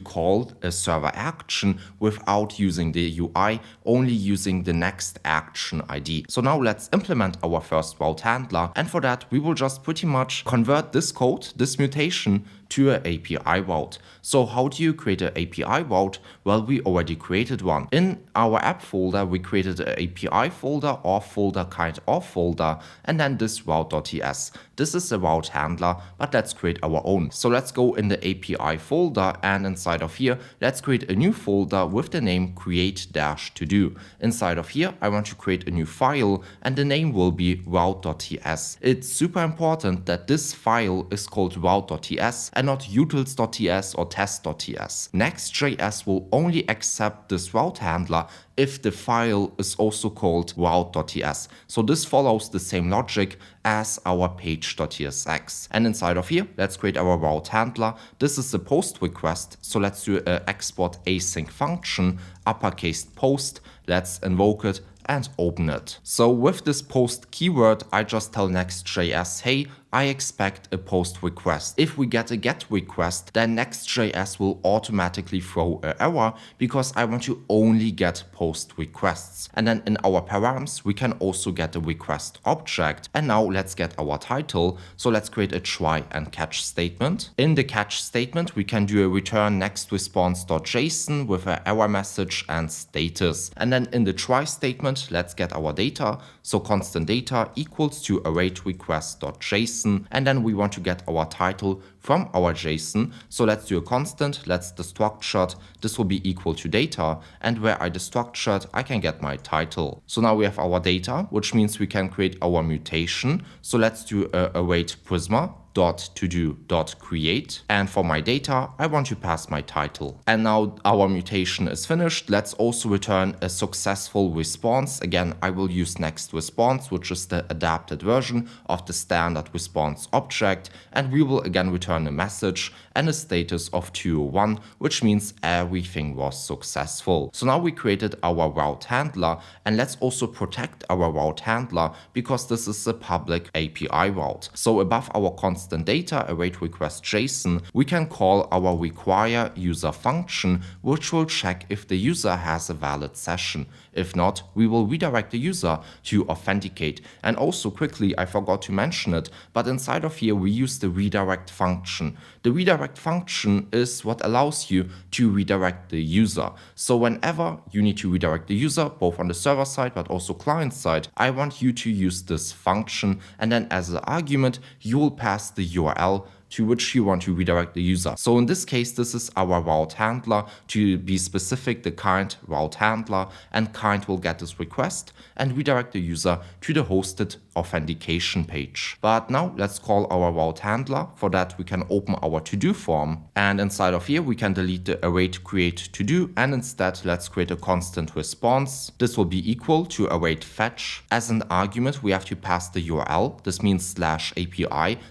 call a server action without using the UI, only using the next action ID. So now let's implement our first route handler, and for that we will just pretty much convert this code, this mutation, to an API route. So how do you create an API route? Well, we already created one. In our app folder, we created an API folder or folder kind of folder, and then this route.ts. This is a route handler, but let's create our own. So let's go in the API folder, and inside of here, let's create a new folder with the name create-to-do. Inside of here, I want to create a new file, and the name will be route.ts. It's super important that this file is called route.ts and not utils.ts or test.ts. Next.js will only accept this route handler if the file is also called route.ts. So this follows the same logic as our page.tsx. And inside of here, let's create our route handler. This is a post request. So let's do an export async function, uppercase post. Let's invoke it and open it. So with this post keyword, I just tell Next.js, hey, I expect a post request. If we get a get request, then Next.js will automatically throw an error because I want to only get post requests. And then in our params, we can also get a request object. And now let's get our title. So let's create a try and catch statement. In the catch statement, we can do a return next response.json with an error message and status. And then in the try statement, let's get our data. So constant data equals to await request.json. And then we want to get our title from our JSON. So let's do a constant, let's destructured. This will be equal to data. And where I destructured, I can get my title. So now we have our data, which means we can create our mutation. So let's do await prisma .todo.create, and for my data I want to pass my title. And now our mutation is finished. Let's also return a successful response. Again, I will use next response, which is the adapted version of the standard response object, and we will again return a message and a status of 201, which means everything was successful. So now we created our route handler, and let's also protect our route handler because this is a public API route. So above our constant data await request JSON, we can call our require user function, which will check if the user has a valid session. If not, we will redirect the user to authenticate. And also quickly, I forgot to mention it, but inside of here we use the redirect function. The redirect function is what allows you to redirect the user. So whenever you need to redirect the user, both on the server side but also client side, I want you to use this function, and then as an argument you will pass the URL to which you want to redirect the user. So in this case, this is our route handler. To be specific, the current route handler, and current will get this request and redirect the user to the hosted authentication page. But now let's call our route handler. For that, we can open our to-do form, and inside of here we can delete the await create to-do, and instead let's create a constant response. This will be equal to await fetch. As an argument, we have to pass the URL. This means /API/create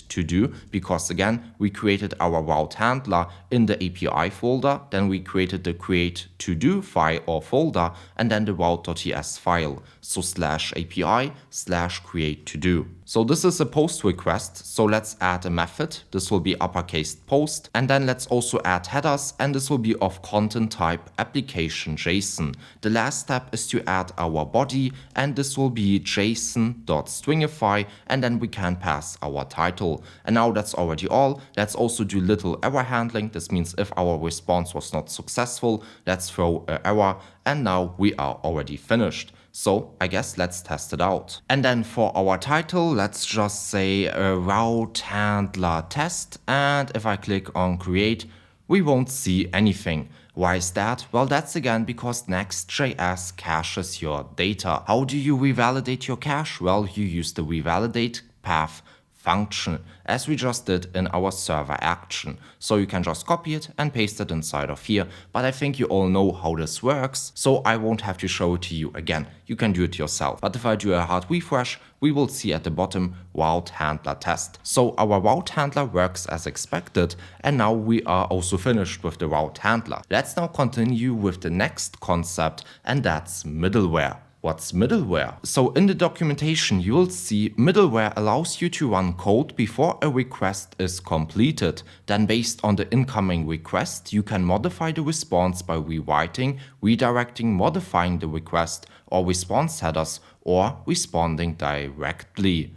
to do, because again, we created our route handler in the API folder, then we created the create to do file or folder, and then the route.ts file. So /API/create to do. So this is a post request. So let's add a method. This will be uppercase post. And then let's also add headers, and this will be of content type application JSON. The last step is to add our body, and this will be JSON.stringify, and then we can pass our title. And now that's already all. Let's also do little error handling. This means if our response was not successful, let's throw an error, and now we are already finished. So I guess let's test it out. And then for our title, let's just say a route handler test. And if I click on create, we won't see anything. Why is that? Well, that's again because Next.js caches your data. How do you revalidate your cache? Well, you use the revalidate path function, as we just did in our server action. So you can just copy it and paste it inside of here, but I think you all know how this works, so I won't have to show it to you again. You can do it yourself. But if I do a hard refresh, we will see at the bottom route handler test. So our route handler works as expected, and now we are also finished with the route handler. Let's now continue with the next concept, and that's middleware. What's middleware? So in the documentation you will see middleware allows you to run code before a request is completed. Then based on the incoming request you can modify the response by rewriting, redirecting, modifying the request or response headers, or responding directly.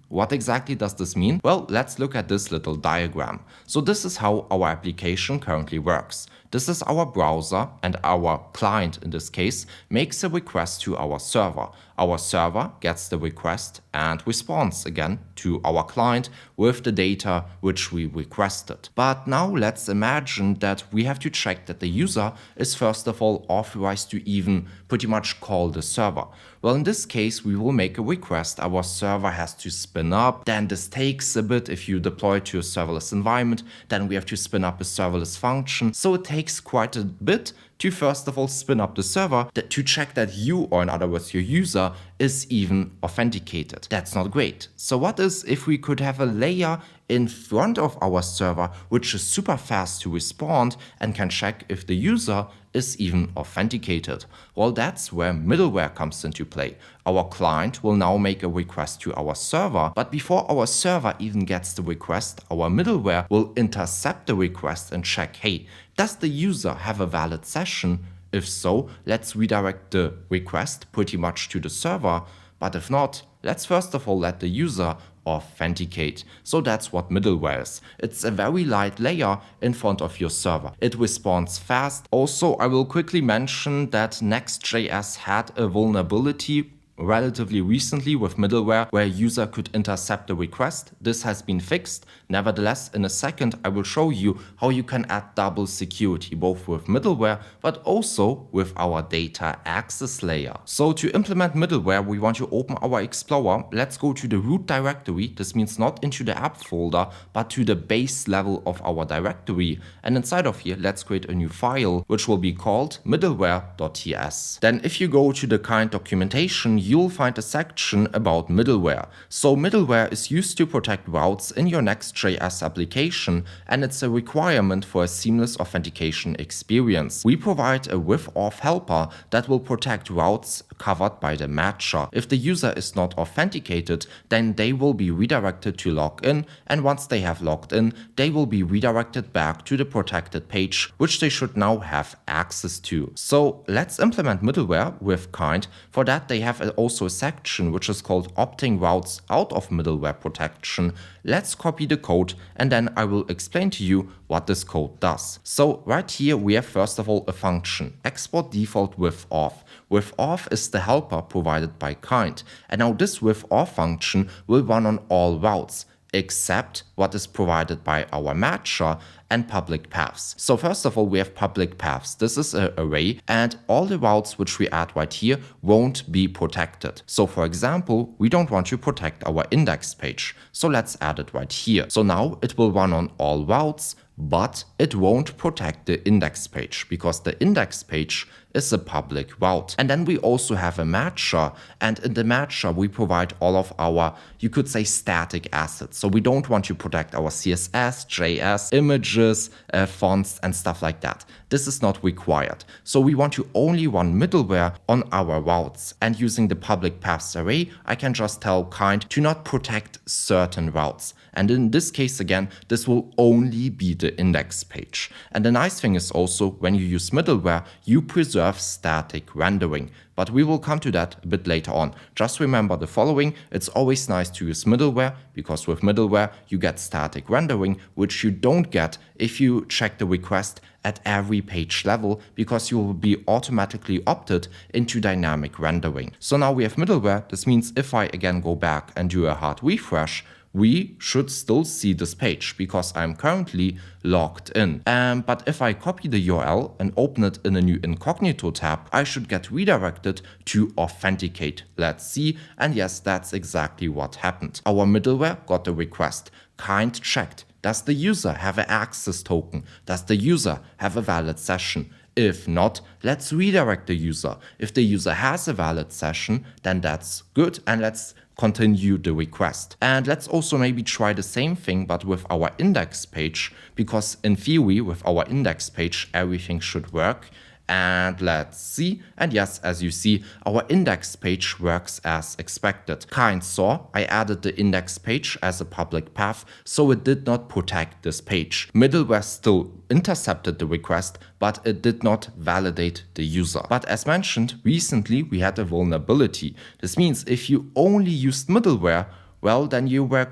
What exactly does this mean? Well, let's look at this little diagram. So this is how our application currently works. This is our browser, and our client in this case makes a request to our server. Our server gets the request and responds again to our client with the data which we requested. But now let's imagine that we have to check that the user is first of all authorized to even pretty much call the server. Well, in this case, we will make a request. Our server has to spin up. Then this takes a bit. If you deploy it to a serverless environment, then we have to spin up a serverless function. So it takes quite a bit to first of all spin up the server to check that you, or in other words your user, is even authenticated. That's not great. So what is if we could have a layer in front of our server which is super fast to respond and can check if the user is even authenticated? Well, that's where middleware comes into play. Our client will now make a request to our server, but before our server even gets the request, our middleware will intercept the request and check, hey, does the user have a valid session? If so, let's redirect the request pretty much to the server, but if not, let's first of all let the user authenticate. So that's what middleware is. It's a very light layer in front of your server. It responds fast. Also, I will quickly mention that Next.js had a vulnerability relatively recently with middleware where a user could intercept the request. This has been fixed. Nevertheless, in a second I will show you how you can add double security both with middleware but also with our data access layer. So to implement middleware, we want to open our Explorer. Let's go to the root directory. This means not into the app folder but to the base level of our directory, and inside of here let's create a new file which will be called middleware.ts. Then if you go to the current documentation, you'll find a section about middleware. So middleware is used to protect routes in your Next.js application, and it's a requirement for a seamless authentication experience. We provide a with-auth helper that will protect routes covered by the matcher. If the user is not authenticated, then they will be redirected to log in, and once they have logged in, they will be redirected back to the protected page, which they should now have access to. So let's implement middleware with kind. For that, they have also a section which is called opting routes out of middleware protection. Let's copy the code and then I will explain to you what this code does. So right here we have first of all a function, export default with auth. With auth is the helper provided by kind, and now this with auth function will run on all routes except what is provided by our matcher and public paths. So first of all, we have public paths. This is an array, and all the routes which we add right here won't be protected. So for example, we don't want to protect our index page. So let's add it right here. So now it will run on all routes, but it won't protect the index page because the index page is a public route. And then we also have a matcher, and in the matcher we provide all of our, you could say, static assets. So we don't want to protect our CSS, JS, images, fonts and stuff like that. This is not required. So we want to only run middleware on our routes, and using the public paths array I can just tell kind to not protect certain routes. And in this case again, this will only be the index page. And the nice thing is also, when you use middleware, you preserve static rendering. But we will come to that a bit later on. Just remember the following: it's always nice to use middleware, because with middleware you get static rendering, which you don't get if you check the request at every page level, because you will be automatically opted into dynamic rendering. So now we have middleware. This means if I again go back and do a hard refresh, we should still see this page because I'm currently logged in. But if I copy the URL and open it in a new incognito tab, I should get redirected to authenticate. Let's see. And yes, that's exactly what happened. Our middleware got the request. Kind checked. Does the user have an access token? Does the user have a valid session? If not, let's redirect the user. If the user has a valid session, then that's good, and let's continue the request. And let's also maybe try the same thing but with our index page, because in theory with our index page everything should work. And let's see. And yes, as you see, our index page works as expected. Kind saw I added the index page as a public path, so it did not protect this page. Middleware still intercepted the request, but it did not validate the user. But as mentioned, recently we had a vulnerability. This means if you only used middleware, well, then you were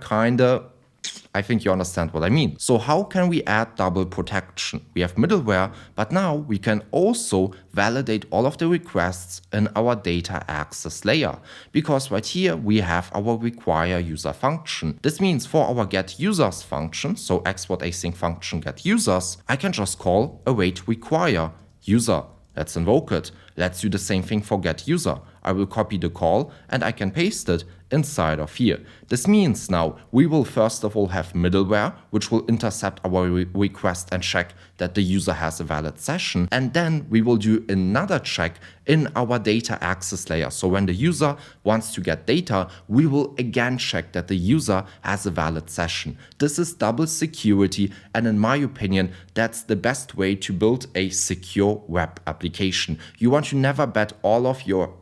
I think you understand what I mean. So how can we add double protection? We have middleware, but now we can also validate all of the requests in our data access layer. Because right here we have our require user function. This means for our get users function, so export async function get users, I can just call await require user. Let's invoke it. Let's do the same thing for get user. I will copy the call and I can paste it inside of here. This means now we will first of all have middleware, which will intercept our request and check that the user has a valid session. And then we will do another check in our data access layer. So when the user wants to get data, we will again check that the user has a valid session. This is double security, and in my opinion, that's the best way to build a secure web application. You want to never bet all of your,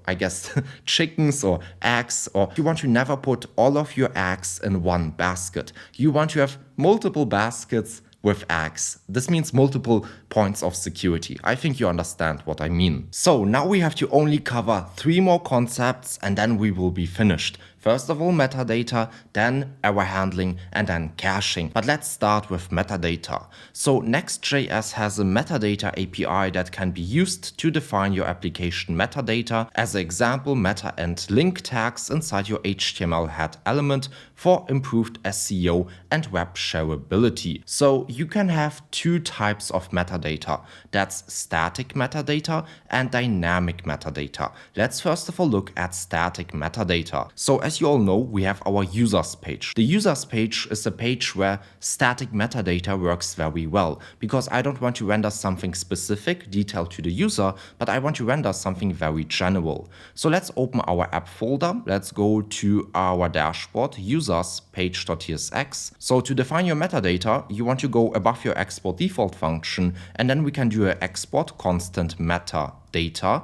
chickens or eggs, or you want to never put all of your eggs in one basket. You want to have multiple baskets with eggs. This means multiple points of security. I think you understand what I mean. So now we have to only cover 3 more concepts and then we will be finished. First of all, metadata, then error handling, and then caching. But let's start with metadata. So Next.js has a metadata API that can be used to define your application metadata. As an example, meta and link tags inside your HTML head element for improved SEO and web shareability. So you can have 2 types of metadata. That's static metadata and dynamic metadata. Let's first of all look at static metadata. So as you all know, we have our users page. The users page is a page where static metadata works very well, because I don't want to render something specific, detailed to the user, but I want to render something very general. So let's open our app folder. Let's go to our dashboard, users page.tsx. So to define your metadata, you want to go above your export default function, and then we can do an export constant metadata,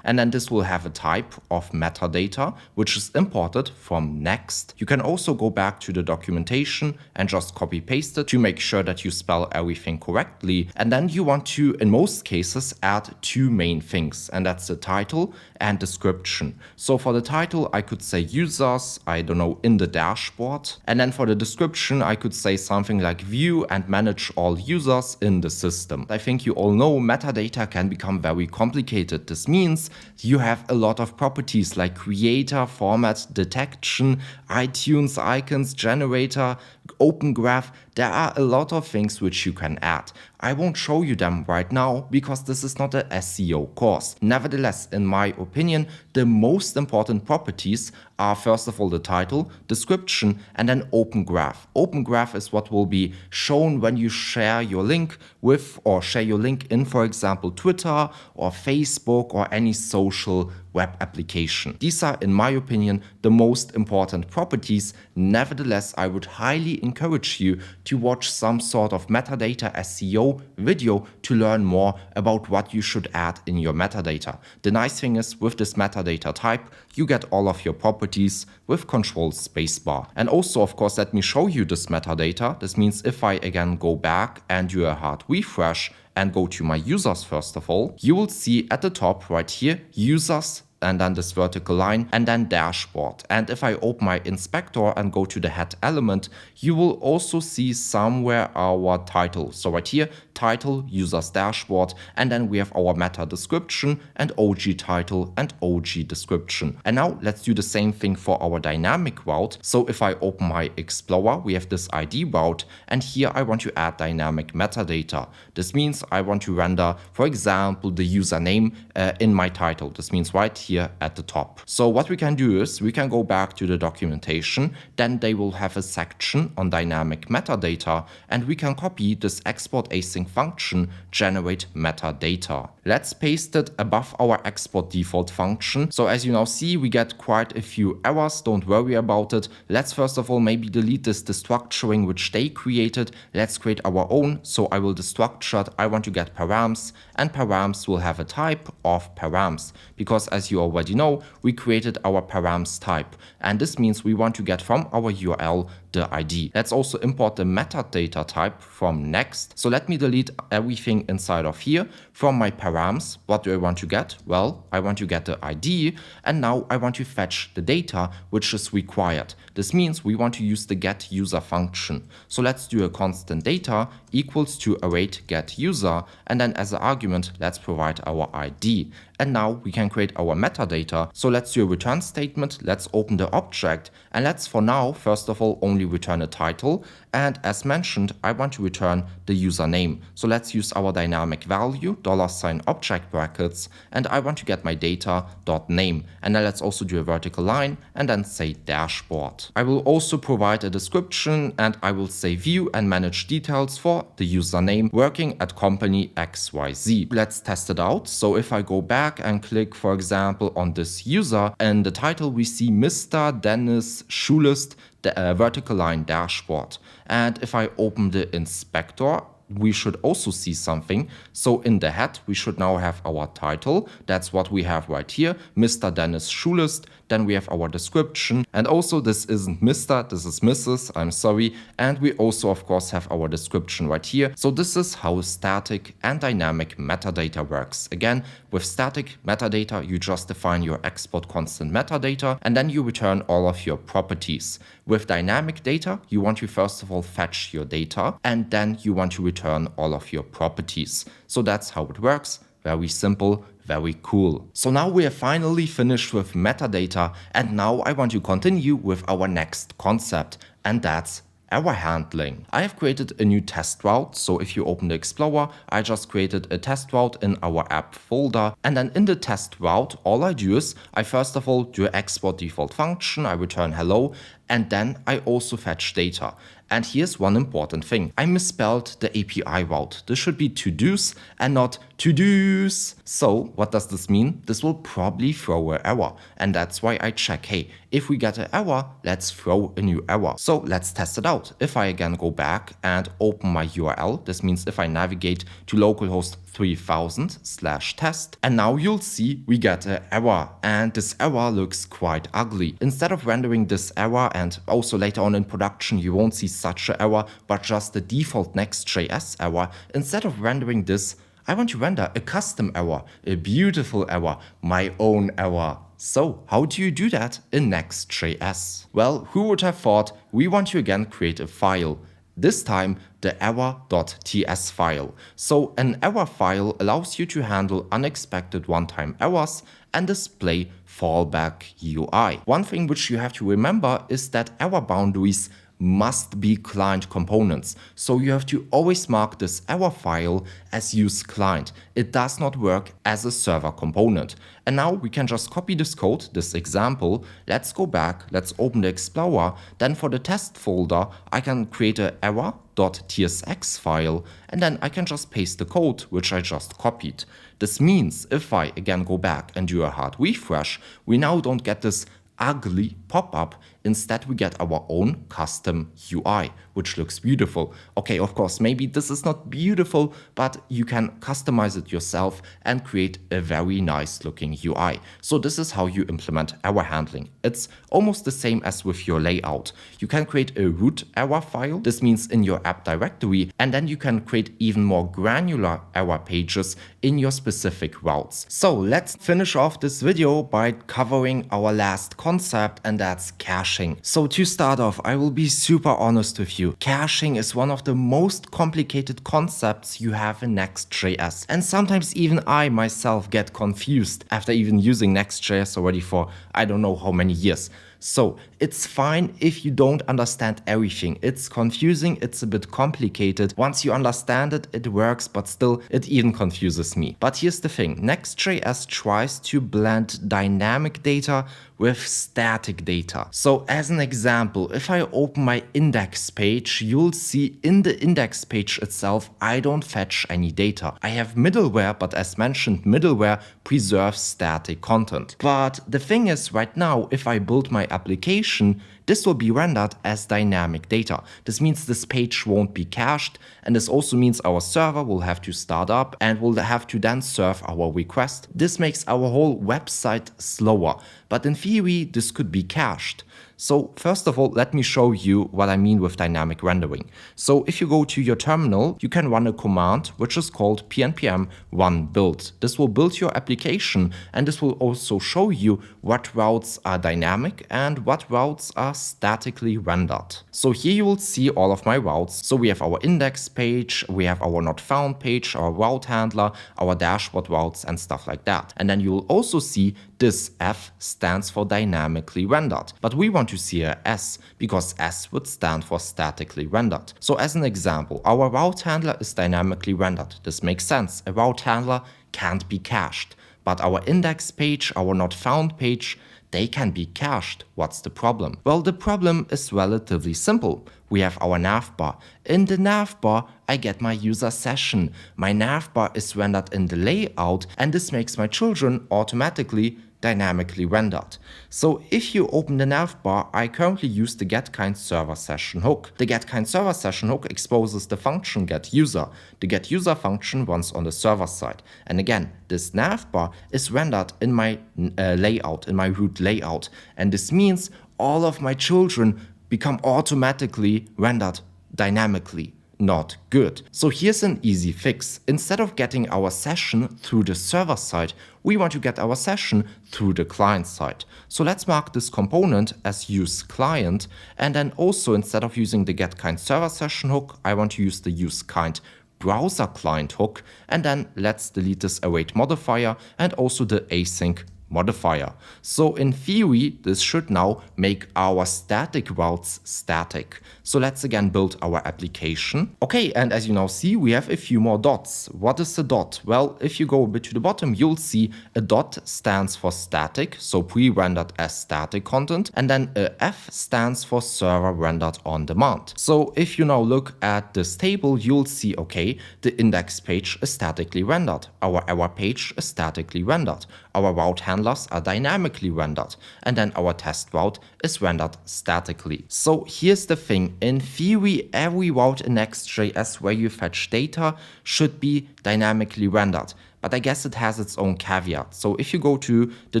and then this will have a type of metadata, which is imported from Next. You can also go back to the documentation and just copy paste it to make sure that you spell everything correctly. And then you want to, in most cases, add 2 main things, and that's the title and description. So for the title, I could say users, in the dashboard. And then for the description, I could say something like view and manage all users in the system. I think you all know metadata can become very complicated. This means you have a lot of properties like creator, format, detection, iTunes, icons, generator, open graph. There are a lot of things which you can add. I won't show you them right now because this is not an SEO course. Nevertheless, in my opinion, the most important properties are first of all the title, description, and then open graph. Open graph is what will be shown when you share your link with, or share your link in, for example, Twitter or Facebook or any social web application. These are, in my opinion, the most important properties. Nevertheless, I would highly encourage you to watch some sort of metadata SEO video to learn more about what you should add in your metadata. The nice thing is, with this metadata type, you get all of your properties with Control spacebar. And also, of course, let me show you this metadata. This means if I again go back and do a hard refresh and go to my users first of all, you will see at the top right here, users, and then this vertical line, and then dashboard. And if I open my inspector and go to the head element, you will also see somewhere our title. So right here, title, user's dashboard, and then we have our meta description and OG title and OG description. And now let's do the same thing for our dynamic route. So if I open my Explorer, we have this ID route, and here I want to add dynamic metadata. This means I want to render, for example, the username in my title. This means right here at the top. So what we can do is we can go back to the documentation, then they will have a section on dynamic metadata, and we can copy this export async function, generate metadata. Let's paste it above our export default function. So as you now see, we get quite a few errors. Don't worry about it. Let's first of all maybe delete this destructuring which they created. Let's create our own. So I will destructure it. I want to get params, and params will have a type of params, because as you already know, we created our params type, and this means we want to get from our URL the ID. Let's also import the metadata type from Next. So let me delete everything inside of here. From my params, what do I want to get? Well, I want to get the ID, and now I want to fetch the data which is required. This means we want to use the getUser function. So let's do a constant data equals to await getUser, and then as an argument, let's provide our ID. And now we can create our metadata. So let's do a return statement. Let's open the object, and let's for now, first of all, only return a title. And as mentioned, I want to return the username. So let's use our dynamic value, $object brackets, and I want to get my data.name. And then let's also do a vertical line and then say dashboard. I will also provide a description, and I will say view and manage details for the username working at company XYZ. Let's test it out. So if I go back and click, for example, on this user, and the title we see Mr. Dennis Schulist, the vertical line dashboard. And if I open the inspector, we should also see something. So in the head, we should now have our title. That's what we have right here, Mr. Dennis Schulist. Then we have our description. And also this isn't Mr., this is Mrs., I'm sorry. And we also, of course, have our description right here. So this is how static and dynamic metadata works. Again, with static metadata, you just define your export constant metadata, and then you return all of your properties. With dynamic data, you want to first of all fetch your data, and then you want to return all of your properties. So that's how it works. Very simple, very cool. So now we are finally finished with metadata, and now I want to continue with our next concept, and that's error handling. I have created a new test route. So if you open the Explorer, I just created a test route in our app folder. And then in the test route, all I do is I first of all do an export default function. I return hello. And then I also fetch data. And here's one important thing. I misspelled the API route. This should be to-dos and not to-dos. So what does this mean? This will probably throw an error. And that's why I check, hey, if we get an error, let's throw a new error. So let's test it out. If I again go back and open my URL, this means if I navigate to localhost 3000/test, and now you'll see we get an error, and this error looks quite ugly. Instead of rendering this error, and also later on in production you won't see such an error, but just the default Next.js error, instead of rendering this, I want to render a custom error, a beautiful error, my own error. So how do you do that in Next.js? Well, who would have thought we want to again create a file. This time the error.ts file. So an error file allows you to handle unexpected one-time errors and display fallback UI. One thing which you have to remember is that error boundaries must be client components. So you have to always mark this error file as use client. It does not work as a server component. And now we can just copy this code, this example. Let's go back, let's open the Explorer. Then for the test folder, I can create an error.tsx file, and then I can just paste the code which I just copied. This means if I again go back and do a hard refresh, we now don't get this ugly pop-up. Instead, we get our own custom UI, which looks beautiful. Okay, of course, maybe this is not beautiful, but you can customize it yourself and create a very nice looking UI. So this is how you implement error handling. It's almost the same as with your layout. You can create a root error file. This means in your app directory, and then you can create even more granular error pages in your specific routes. So let's finish off this video by covering our last concept, and that's cache caching. So to start off, I will be super honest with you. Caching is one of the most complicated concepts you have in Next.js. And sometimes even I myself get confused after even using Next.js already for I don't know how many years. So it's fine if you don't understand everything. It's confusing, it's a bit complicated. Once you understand it, it works, but still it even confuses me. But here's the thing, Next.js tries to blend dynamic data with static data. So as an example, if I open my index page, you'll see in the index page itself, I don't fetch any data. I have middleware, but as mentioned, middleware preserves static content. But the thing is right now, if I build my application, this will be rendered as dynamic data. This means this page won't be cached, and this also means our server will have to start up and will have to then serve our request. This makes our whole website slower, but in theory, this could be cached. So first of all, let me show you what I mean with dynamic rendering. So if you go to your terminal, you can run a command which is called pnpm run build. This will build your application, and this will also show you what routes are dynamic and what routes are statically rendered. So here you will see all of my routes. So we have our index page, we have our not found page, our route handler, our dashboard routes and stuff like that. And then you will also see this F stands for dynamically rendered, but we want to see a S because S would stand for statically rendered. So as an example, our route handler is dynamically rendered. This makes sense. A route handler can't be cached, but our index page, our not found page, they can be cached. What's the problem? Well, the problem is relatively simple. We have our navbar. In the navbar, I get my user session. My navbar is rendered in the layout, and this makes my children automatically dynamically rendered. So if you open the navbar, I currently use the getKind server session hook. The getKind server session hook exposes the function getUser. The getUser function runs on the server side. And again, this navbar is rendered in my layout, in my root layout. And this means all of my children become automatically rendered dynamically. Not good. So here's an easy fix. Instead of getting our session through the server side, we want to get our session through the client side. So let's mark this component as use client, and then also instead of using the getKind server session hook, I want to use the useKind browser client hook, and then let's delete this await modifier and also the async modifier. So in theory, this should now make our static routes static. So let's again build our application. Okay, and as you now see, we have a few more dots. What is a dot? Well, if you go a bit to the bottom, you'll see a dot stands for static, so pre-rendered as static content, and then a F stands for server rendered on demand. So if you now look at this table, you'll see, okay, the index page is statically rendered. Our error page is statically rendered. Our route handlers are dynamically rendered, and then our test route is rendered statically. So here's the thing, in theory, every route in Next.js where you fetch data should be dynamically rendered. But I guess it has its own caveat. So if you go to the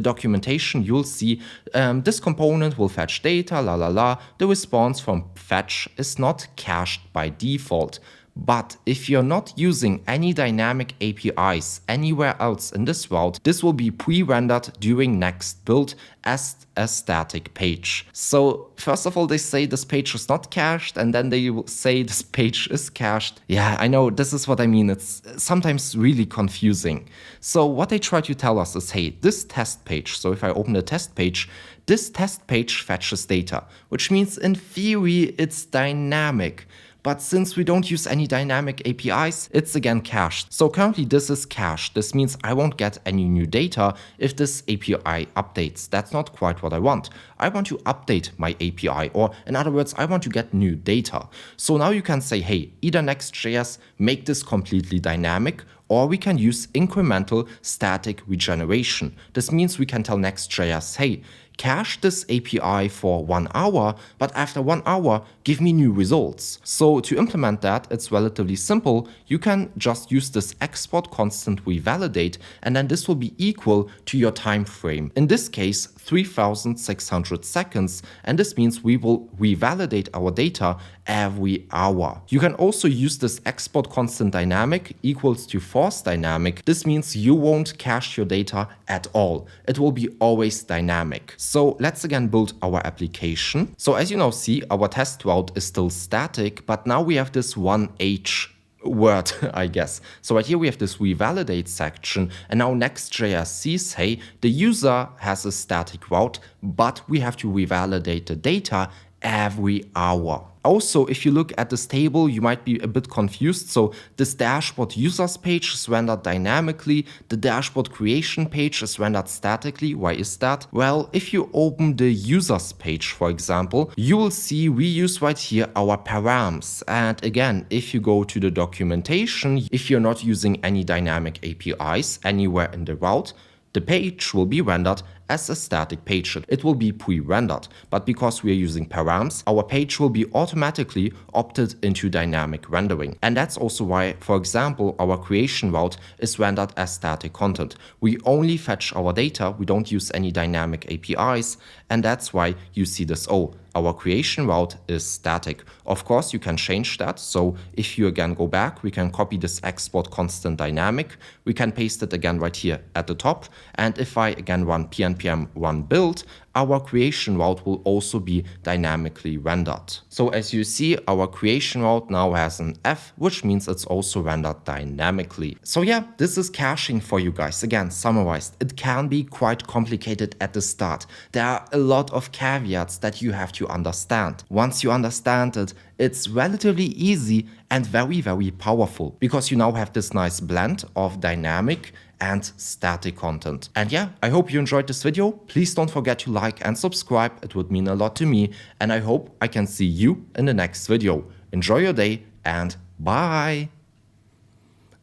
documentation, you'll see this component will fetch data, The response from fetch is not cached by default. But if you're not using any dynamic APIs anywhere else in this route, this will be pre-rendered during next build as a static page. So first of all, they say this page is not cached, and then they will say this page is cached. Yeah, I know, this is what I mean. It's sometimes really confusing. So what they try to tell us is, hey, this test page, so if I open the test page, this test page fetches data, which means in theory it's dynamic. But since we don't use any dynamic APIs, it's again cached. So currently this is cached. This means I won't get any new data if this API updates. That's not quite what I want. I want to update my API, or in other words, I want to get new data. So now you can say, hey, either Next.js make this completely dynamic, or we can use incremental static regeneration. This means we can tell Next.js, hey, cache this API for 1 hour, but after 1 hour, give me new results. So to implement that, it's relatively simple. You can just use this export constant revalidate, and then this will be equal to your time frame. In this case, 3600 seconds, and this means we will revalidate our data every hour. You can also use this export constant dynamic equals to force dynamic, this means you won't cache your data at all. It will be always dynamic. So let's again build our application. So as you now see, our test route is still static, but now we have this one H word, I guess. So right here we have this revalidate section, and now Next.js sees, hey, the user has a static route, but we have to revalidate the data every hour. Also, if you look at this table, you might be a bit confused. So this dashboard users page is rendered dynamically. The dashboard creation page is rendered statically. Why is that? Well, if you open the users page, for example, you will see we use right here our params. And again, if you go to the documentation, if you're not using any dynamic APIs anywhere in the route, the page will be rendered as a static page. It will be pre-rendered, but because we are using params, our page will be automatically opted into dynamic rendering. And that's also why, for example, our creation route is rendered as static content. We only fetch our data, we don't use any dynamic APIs, and that's why you see this, oh, our creation route is static. Of course, you can change that. So if you again go back, we can copy this export constant dynamic. We can paste it again right here at the top. And if I again run pnpm run build, our creation route will also be dynamically rendered. So as you see, our creation route now has an F, which means it's also rendered dynamically. So yeah, this is caching for you guys. Again, summarized, it can be quite complicated at the start. There are a lot of caveats that you have to understand. Once you understand it, it's relatively easy and very, very powerful because you now have this nice blend of dynamic and static content. And yeah, I hope you enjoyed this video. Please don't forget to like and subscribe. It would mean a lot to me. And I hope I can see you in the next video. Enjoy your day and bye.